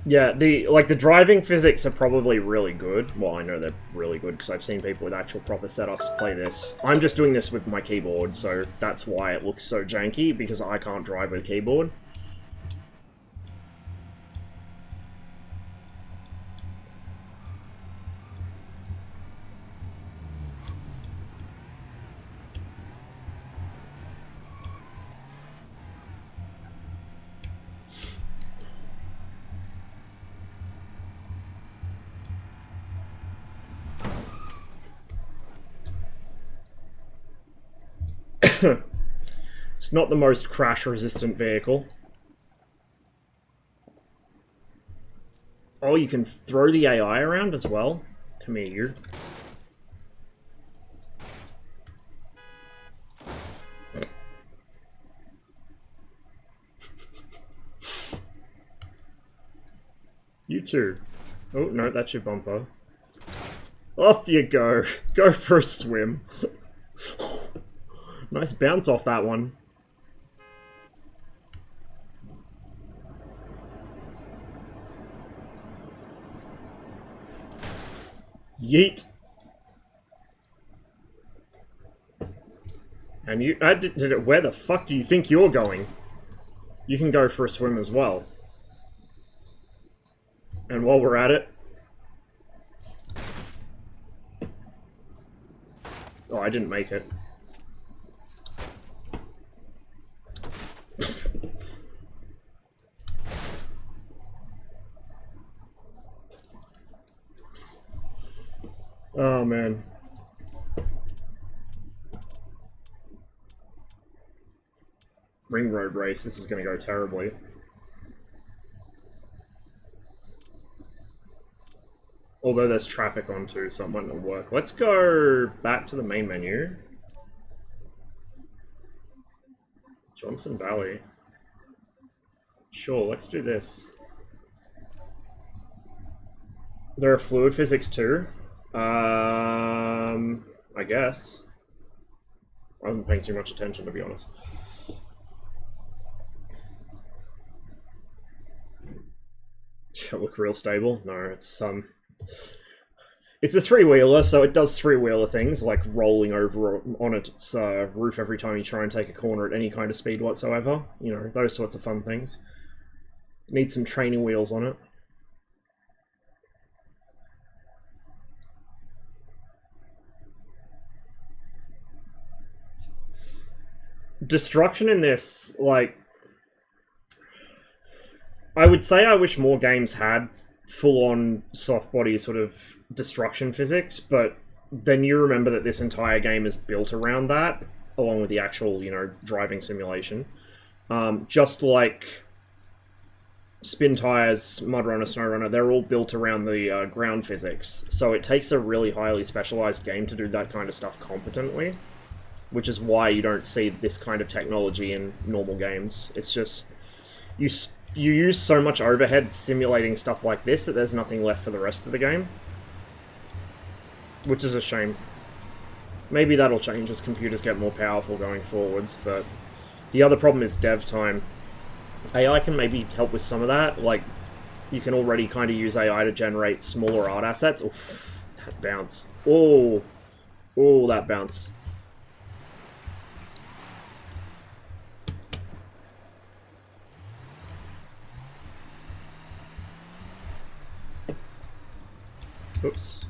Yeah, the driving physics are probably really good. Well, I know they're really good because I've seen people with actual proper setups play this. I'm just doing this with my keyboard, so that's why it looks so janky, because I can't drive with keyboard. It's not the most crash-resistant vehicle. Oh, you can throw the AI around as well? Come here, you. You too. Oh, no, that's your bumper. Off you go. Go for a swim. Nice bounce off that one. Yeet. And you... where the fuck do you think you're going? You can go for a swim as well. And while we're at it... Oh, I didn't make it. Oh, man. Ring road race, this is gonna go terribly. Although there's traffic on too, so it might not work. Let's go back to the main menu. Johnson Valley. Sure, let's do this. There are fluid physics too? I guess. I wasn't paying too much attention, to be honest. Does it look real stable? No, it's a three-wheeler, so it does three-wheeler things, like rolling over on its roof every time you try and take a corner at any kind of speed whatsoever. You know, those sorts of fun things. Need some training wheels on it. Destruction in this, like... I would say I wish more games had full-on soft-body sort of destruction physics, but then you remember that this entire game is built around that, along with the actual, you know, driving simulation. Just like Spin Tires, Mud Runner, Snow Runner, they're all built around the ground physics. So it takes a really highly specialized game to do that kind of stuff competently, which is why you don't see this kind of technology in normal games. It's just... You use so much overhead simulating stuff like this that there's nothing left for the rest of the game. Which is a shame. Maybe that'll change as computers get more powerful going forwards, but... The other problem is dev time. AI can maybe help with some of that, like, you can already kind of use AI to generate smaller art assets. Oof, that bounce. Oh, that bounce. Oops.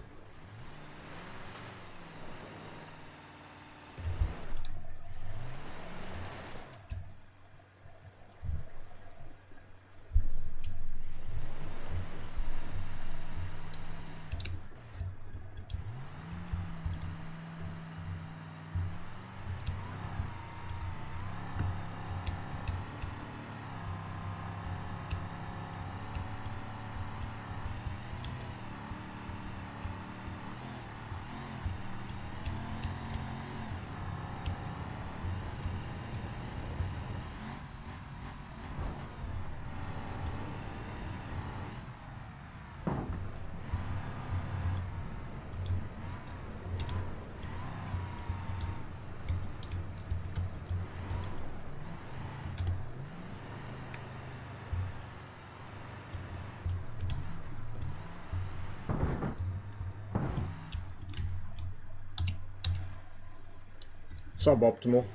Suboptimal.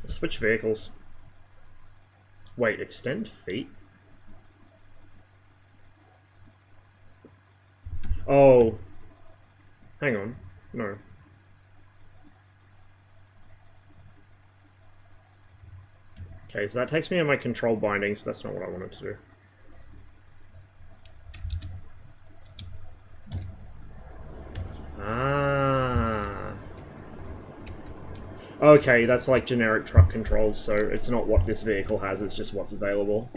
Switch vehicles. Wait, extend feet? Oh. Hang on. No. Okay, so that takes me on my control bindings. That's not what I wanted to do. Okay, that's like generic truck controls, so it's not what this vehicle has, it's just what's available.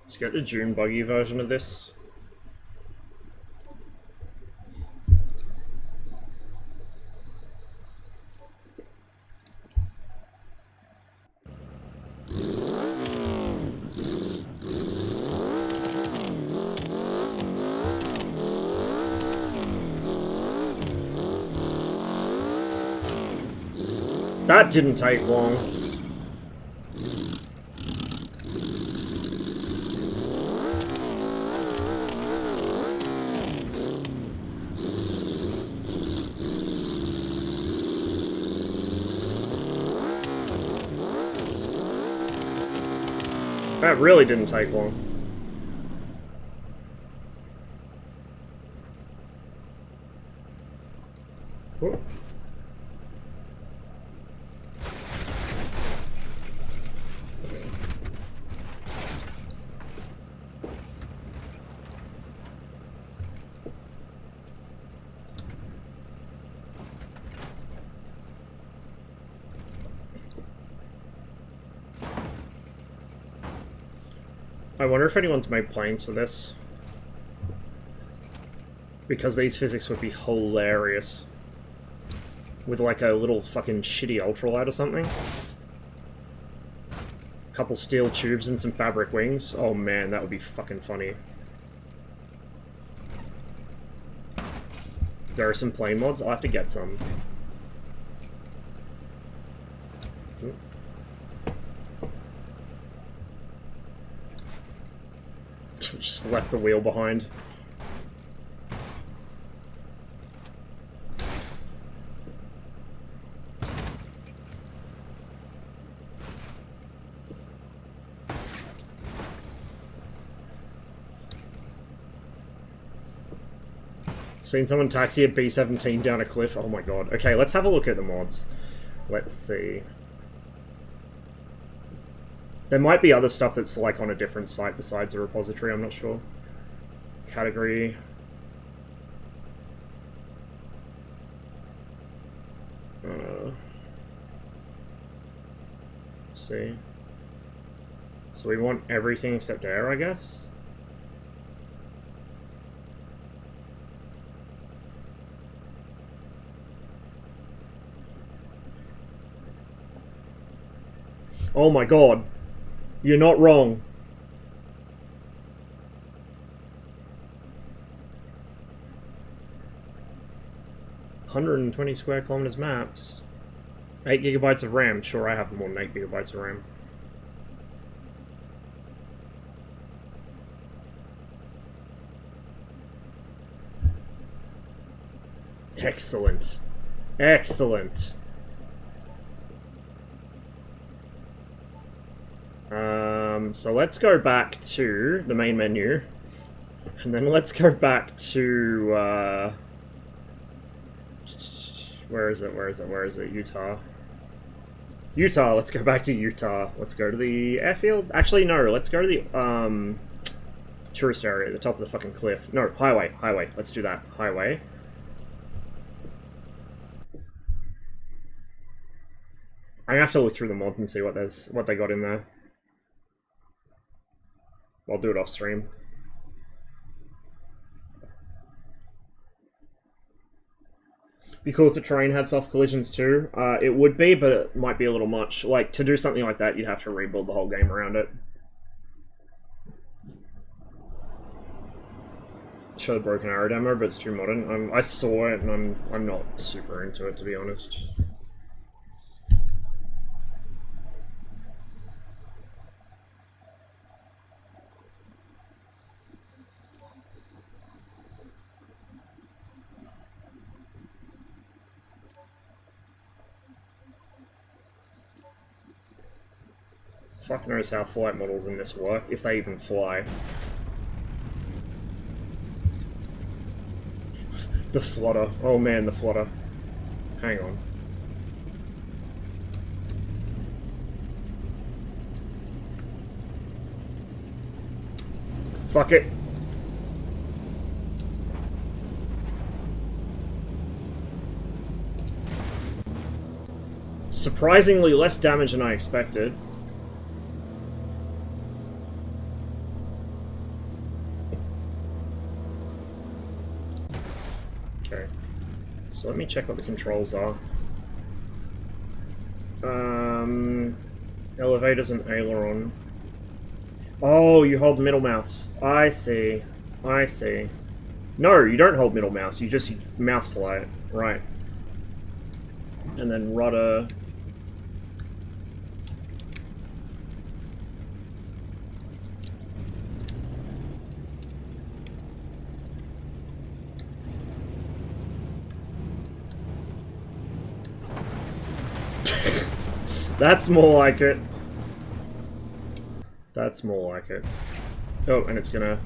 Let's get the Dune buggy version of this. That didn't take long. That really didn't take long. Whoa. I wonder if anyone's made planes for this. Because these physics would be hilarious. With like a little fucking shitty ultralight or something. Couple steel tubes and some fabric wings. Oh man, that would be fucking funny. There are some plane mods. I'll have to get some. Just left the wheel behind. Seen someone taxi a B-17 down a cliff. Oh my god. Okay, let's have a look at the mods. Let's see. There might be other stuff that's like on a different site besides the repository, I'm not sure. Category. Let's see. So we want everything except air, I guess? Oh my god. You're not wrong. "120 square kilometers maps. 8 gigabytes of RAM. Sure, I have more than 8 gigabytes of RAM. Excellent. Excellent. So let's go back to the main menu, and then let's go back to, where is it? Utah. Utah, let's go back to Utah. Let's go to the airfield. Actually, no, let's go to the, tourist area at the top of the fucking cliff. No, highway. Let's do that. Highway. I have to look through the mods and see what they got in there. I'll do it off stream. Be cool if the terrain had soft collisions too. It would be, but it might be a little much. Like, to do something like that, you'd have to rebuild the whole game around it. Show the Broken Arrow demo, but it's too modern. I saw it, and I'm not super into it, to be honest. Fuck knows how flight models in this work, if they even fly. The flutter. Oh man, the flutter. Hang on. Fuck it. Surprisingly less damage than I expected. Okay. So let me check what the controls are. Elevators and aileron. Oh, you hold middle mouse. I see. I see. No, you don't hold middle mouse. You just mouse fly it. Right. And then rudder. That's more like it. That's more like it. Oh, and it's gonna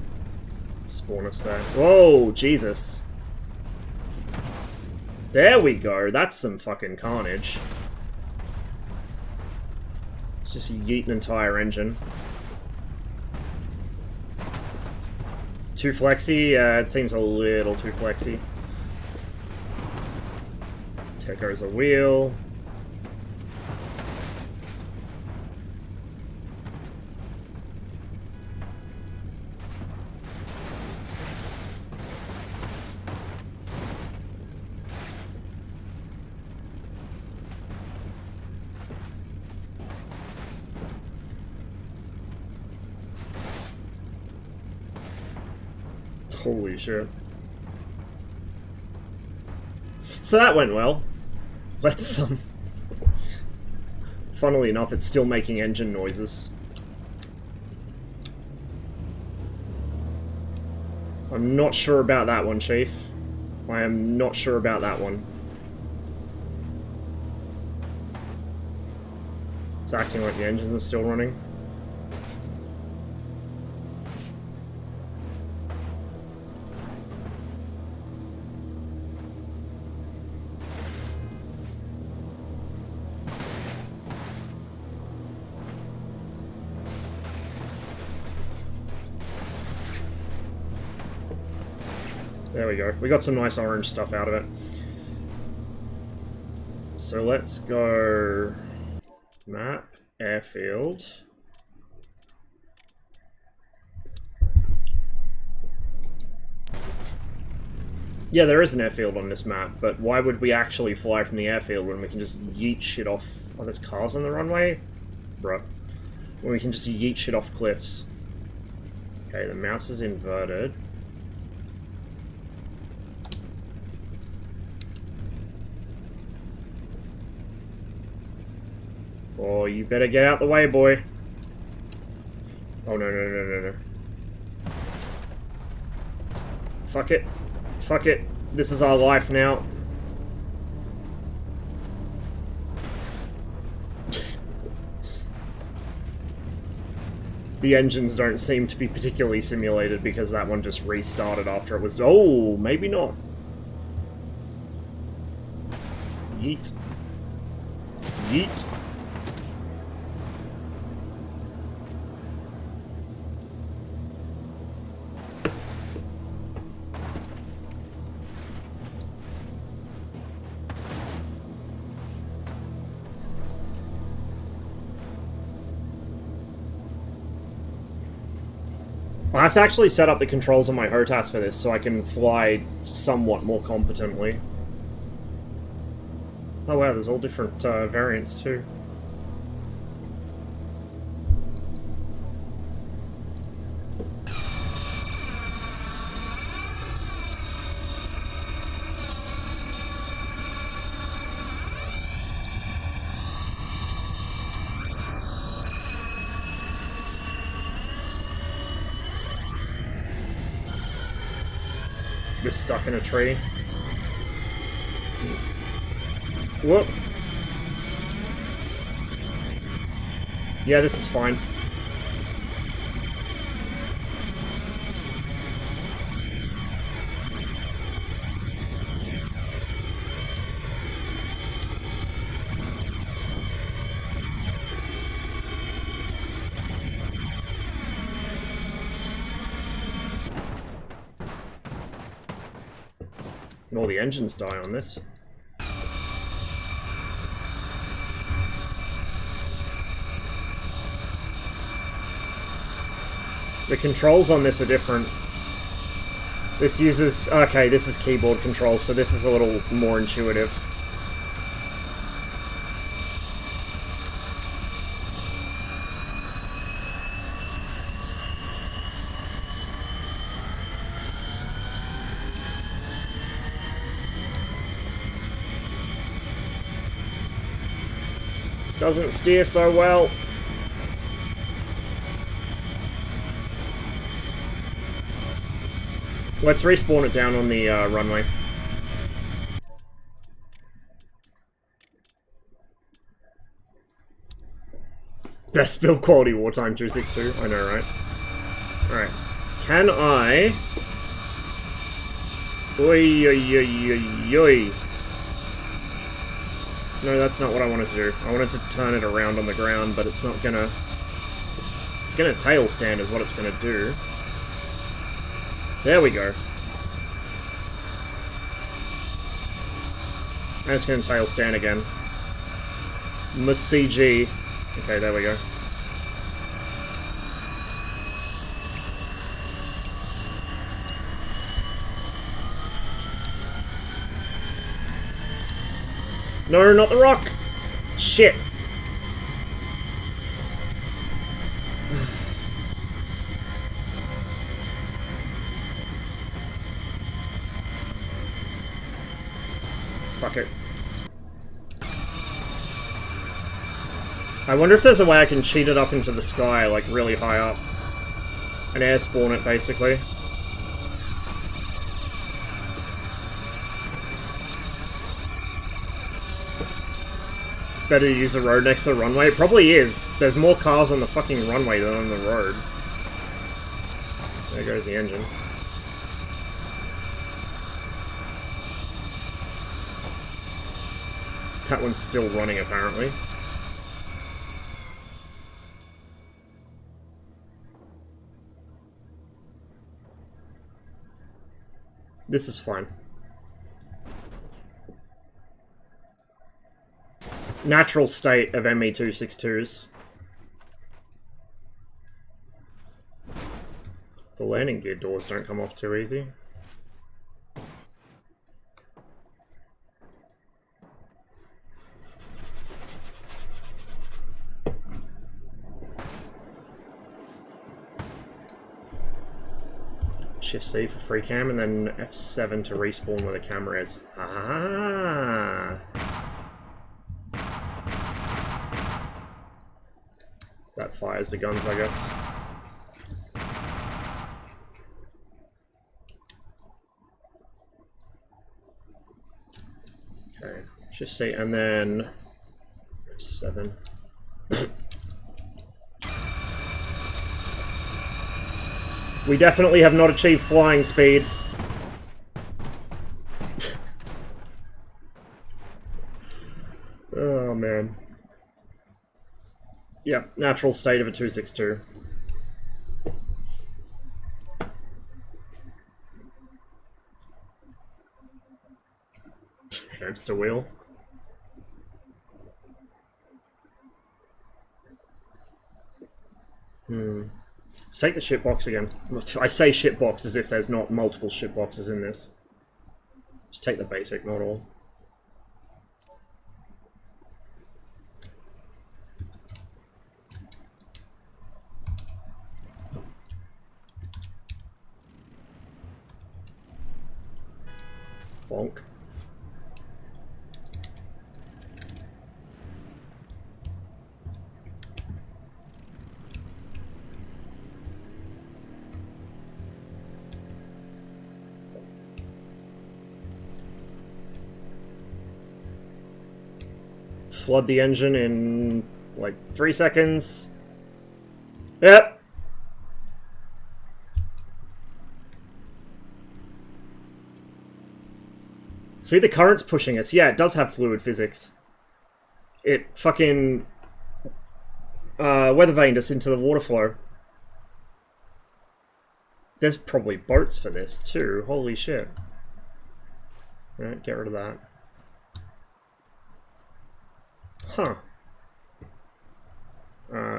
spawn us there. Whoa, Jesus. There we go. That's some fucking carnage. It's just yeet an entire engine. Too flexy? It seems a little too flexy. There goes a wheel. Holy shit. So that went well. Let's, funnily enough, it's still making engine noises. I'm not sure about that one, Chief. I am not sure about that one. It's acting like the engines are still running. There we go. We got some nice orange stuff out of it. So let's go... Map, airfield. Yeah, there is an airfield on this map, but why would we actually fly from the airfield when we can just yeet shit off... Oh, there's cars on the runway? Bruh. When we can just yeet shit off cliffs. Okay, the mouse is inverted. Oh, you better get out the way, boy. Oh, no, no, no, no, no. Fuck it. Fuck it. This is our life now. The engines don't seem to be particularly simulated because that one just restarted after it was... Oh, maybe not. Yeet. Yeet. I have to actually set up the controls on my HOTAS for this so I can fly somewhat more competently. Oh wow, there's all different variants too. Just stuck in a tree. Whoop. Yeah, this is fine. And all the engines die on this. The controls on this are different. This uses... Okay, this is keyboard controls, so this is a little more intuitive. Doesn't steer so well. Let's respawn it down on the runway. Best build quality wartime 262. I know, right? Alright. Can I... Oi, oi, oi, oi, oi. No, that's not what I wanted to do. I wanted to turn it around on the ground, but it's not gonna... It's gonna tail stand is what it's gonna do. There we go. And it's going to tail stand again. Must CG. Okay, there we go. No, not the rock! Shit! fuck it. I wonder if there's a way I can cheat it up into the sky, like really high up. And air spawn it, basically. Better to use the road next to the runway? It probably is. There's more cars on the fucking runway than on the road. There goes the engine. That one's still running, apparently. This is fine. Natural state of ME-262s. The landing gear doors don't come off too easy. Shift C for free cam and then F7 to respawn where the camera is. Ah. That fires the guns, I guess. Okay, shift C and then F7. We definitely have not achieved flying speed. Oh, man. Yep, natural state of a 262. Hamster wheel. Let's take the shitbox again. I say shitbox as if there's not multiple shitboxes in this. Just take the basic, not all. Bonk. Flood the engine in, like, 3 seconds. Yep. See, the current's pushing us. Yeah, it does have fluid physics. It fucking weather vaned us into the water flow. There's probably boats for this, too. Holy shit. Alright, get rid of that. Huh.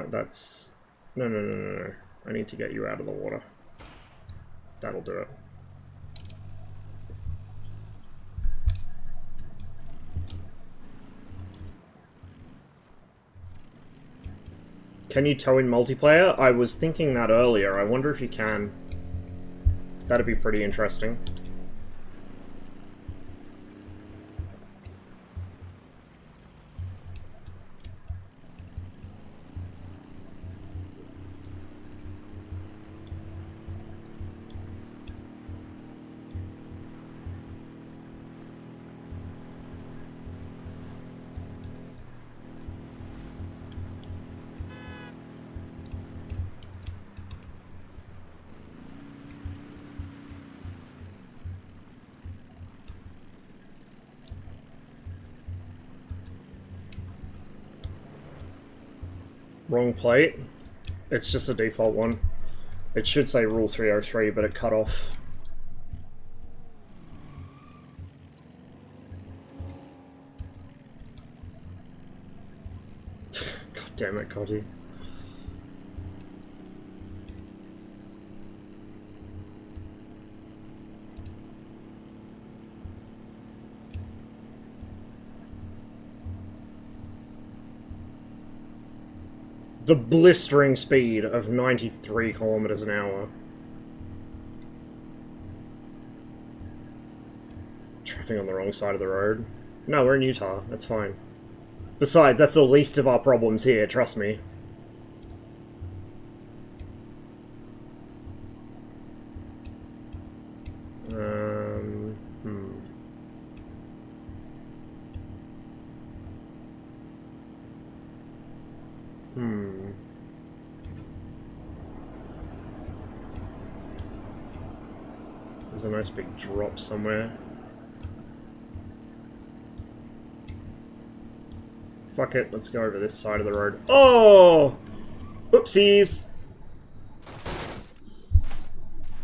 That's... No. I need to get you out of the water. That'll do it. Can you tow in multiplayer? I was thinking that earlier. I wonder if you can. That'd be pretty interesting. Wrong plate. It's just a default one. It should say Rule 303, but it cut off. God damn it, Coddy. The blistering speed of 93 kilometers an hour. Driving on the wrong side of the road. No, we're in Utah. That's fine. Besides, that's the least of our problems here, trust me. There's a nice big drop somewhere. Fuck it, let's go over this side of the road. Oh! Oopsies!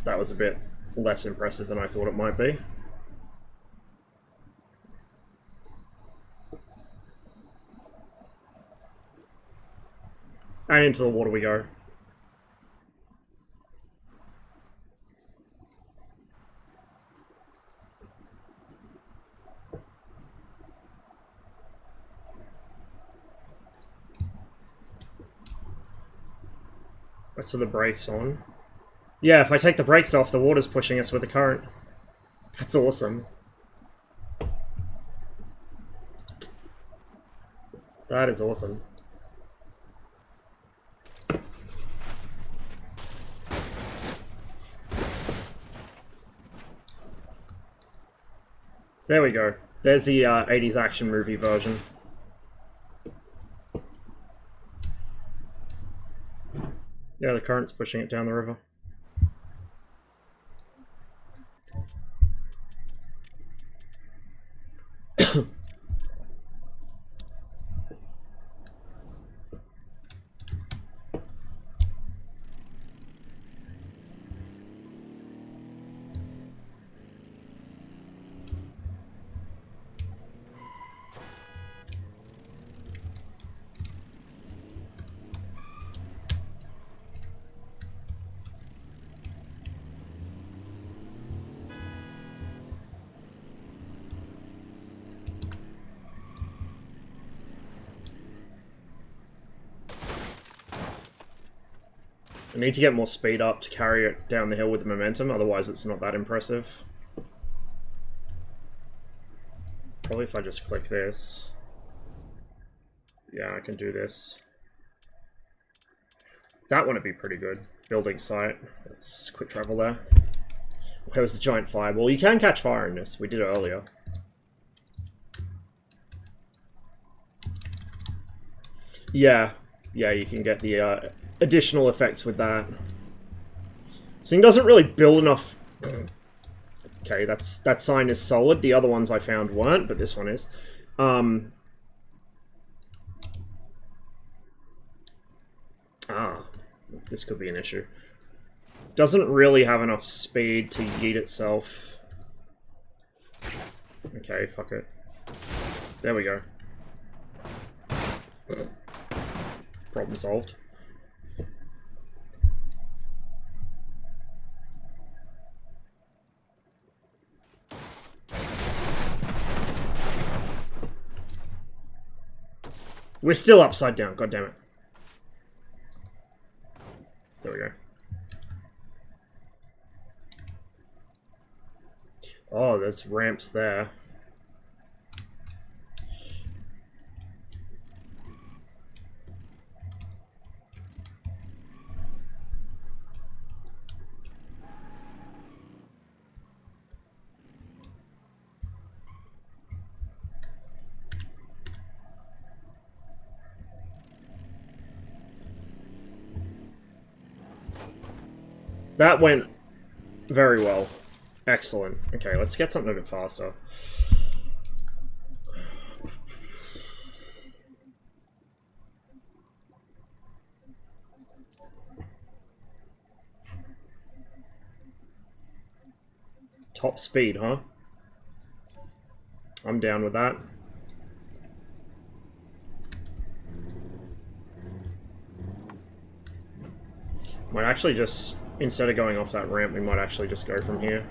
That was a bit less impressive than I thought it might be. And into the water we go. That's with the brakes on. Yeah, if I take the brakes off, the water's pushing us with the current. That's awesome. That is awesome. There we go. There's the 80s action movie version. Yeah, the current's pushing it down the river. I need to get more speed up to carry it down the hill with the momentum, otherwise it's not that impressive. Probably if I just click this. Yeah, I can do this. That one would be pretty good. Building site. Let's quick travel there. Where was the giant fireball? You can catch fire in this. We did it earlier. Yeah. Yeah, you can get the additional effects with that. This thing doesn't really build enough... Okay, that sign is solid. The other ones I found weren't, but this one is. This could be an issue. Doesn't really have enough speed to yeet itself. Okay, fuck it. There we go. Problem solved. We're still upside down, god damn it. There we go. Oh, there's ramps there. That went very well. Excellent. Okay, let's get something a bit faster. Top speed, huh? I'm down with that. Might actually just, instead of going off that ramp, we might actually just go from here.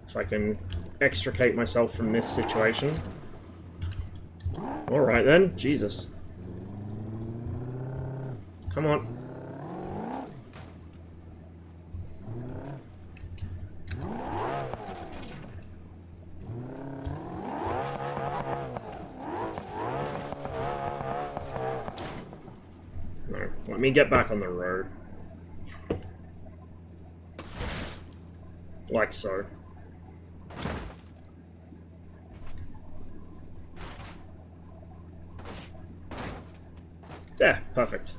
If I can extricate myself from this situation. Alright then, Jesus. Come on. Let me get back on the road. Like so. Yeah, perfect.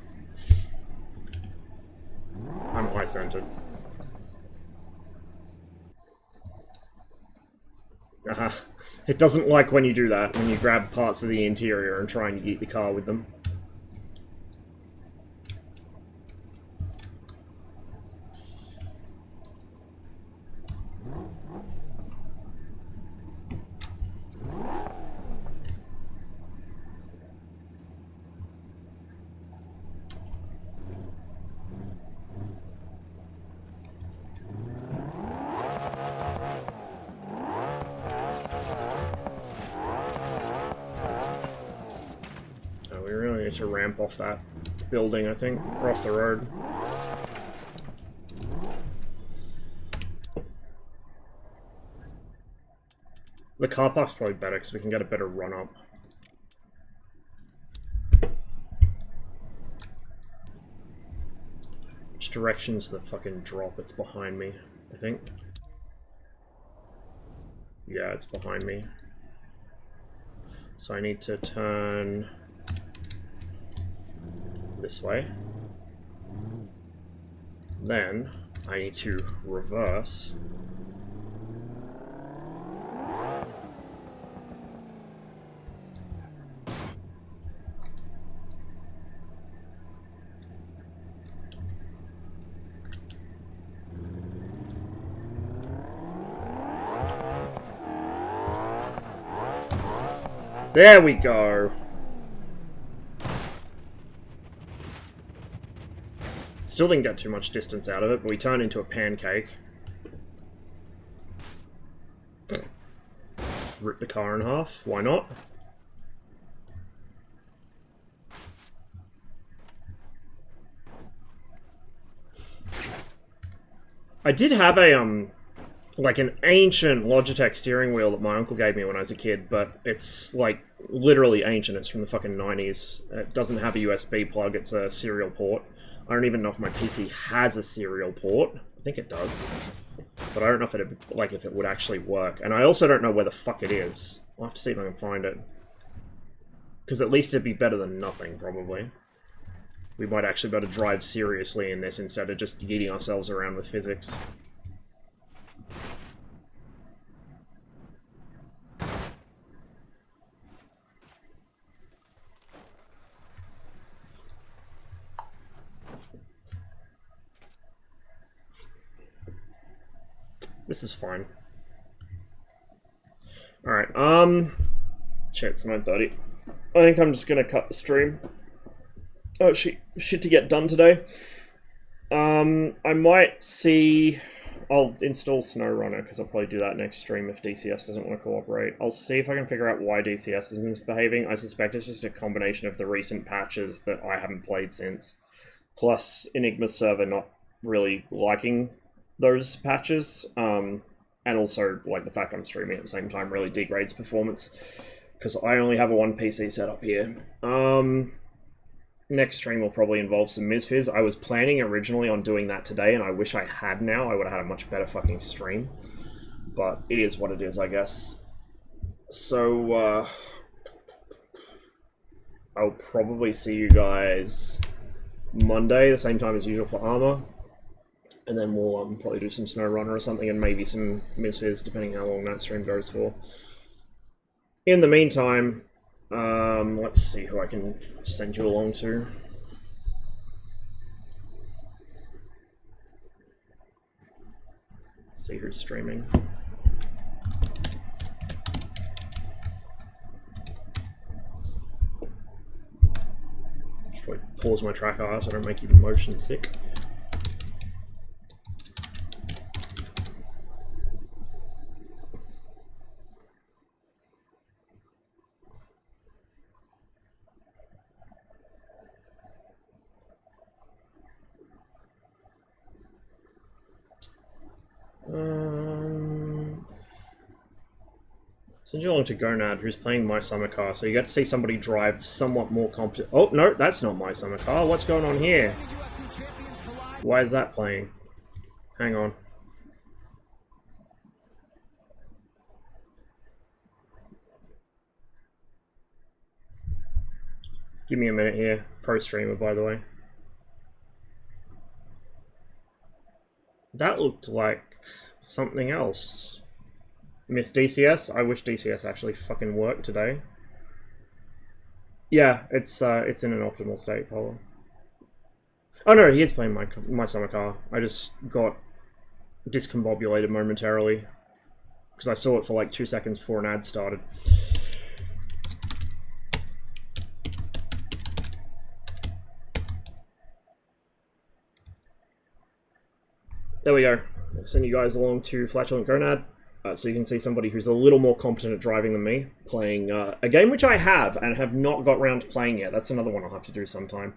I'm high-centered. It doesn't like when you do that, when you grab parts of the interior and try and yeet the car with them. To ramp off that building, I think, or off the road. The car park's probably better because we can get a better run up. Which direction's the fucking drop? It's behind me, I think. Yeah, it's behind me. So I need to turn this way. Then I need to reverse. There we go. Still didn't get too much distance out of it, but we turned into a pancake. Rip the car in half. Why not? I did have a, like an ancient Logitech steering wheel that my uncle gave me when I was a kid, but it's, like, literally ancient. It's from the fucking 90s. It doesn't have a USB plug, it's a serial port. I don't even know if my PC has a serial port. I think it does. But I don't know if it, like, if it would actually work. And I also don't know where the fuck it is. I'll have to see if I can find it. Because at least it'd be better than nothing, probably. We might actually be able to drive seriously in this instead of just yeeting ourselves around with physics. This is fine. Alright, shit, it's 9:30. I think I'm just gonna cut the stream. Oh, shit to get done today. I might see... I'll install SnowRunner, because I'll probably do that next stream if DCS doesn't want to cooperate. I'll see if I can figure out why DCS is misbehaving. I suspect it's just a combination of the recent patches that I haven't played since, plus Enigma's server not really liking those patches, and also, like, the fact I'm streaming at the same time really degrades performance, because I only have a one PC setup here. Next stream will probably involve some Mizfiz. I was planning originally on doing that today, and I wish I had now. I would have had a much better fucking stream. But it is what it is, I guess. So, I'll probably see you guys Monday, the same time as usual for Armor. And then we'll probably do some SnowRunner or something, and maybe some Mizfiz, depending how long that stream goes for. In the meantime, let's see who I can send you along to. Let's see who's streaming. Just probably pause my tracker so I don't make you motion sick. Send you along to Gonad, who's playing My Summer Car, so you get to see somebody drive somewhat more competent. Oh, no, that's not My Summer Car. What's going on here? Why is that playing? Hang on. Give me a minute here. Pro streamer, by the way. That looked like something else. Miss DCS? I wish DCS actually fucking worked today. Yeah, it's in an optimal state, Polo. Oh no, he is playing my summer car. I just got discombobulated momentarily because I saw it for like 2 seconds before an ad started. There we go. I'll send you guys along to Flatulent Gonad, so you can see somebody who's a little more competent at driving than me, playing a game which I have and have not got round to playing yet. That's another one I'll have to do sometime.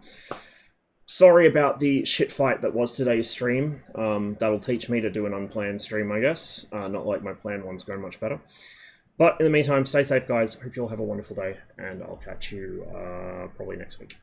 Sorry about the shit fight that was today's stream. That'll teach me to do an unplanned stream, I guess. Not like my planned one's going much better. But in the meantime, stay safe, guys. Hope you all have a wonderful day, and I'll catch you probably next week.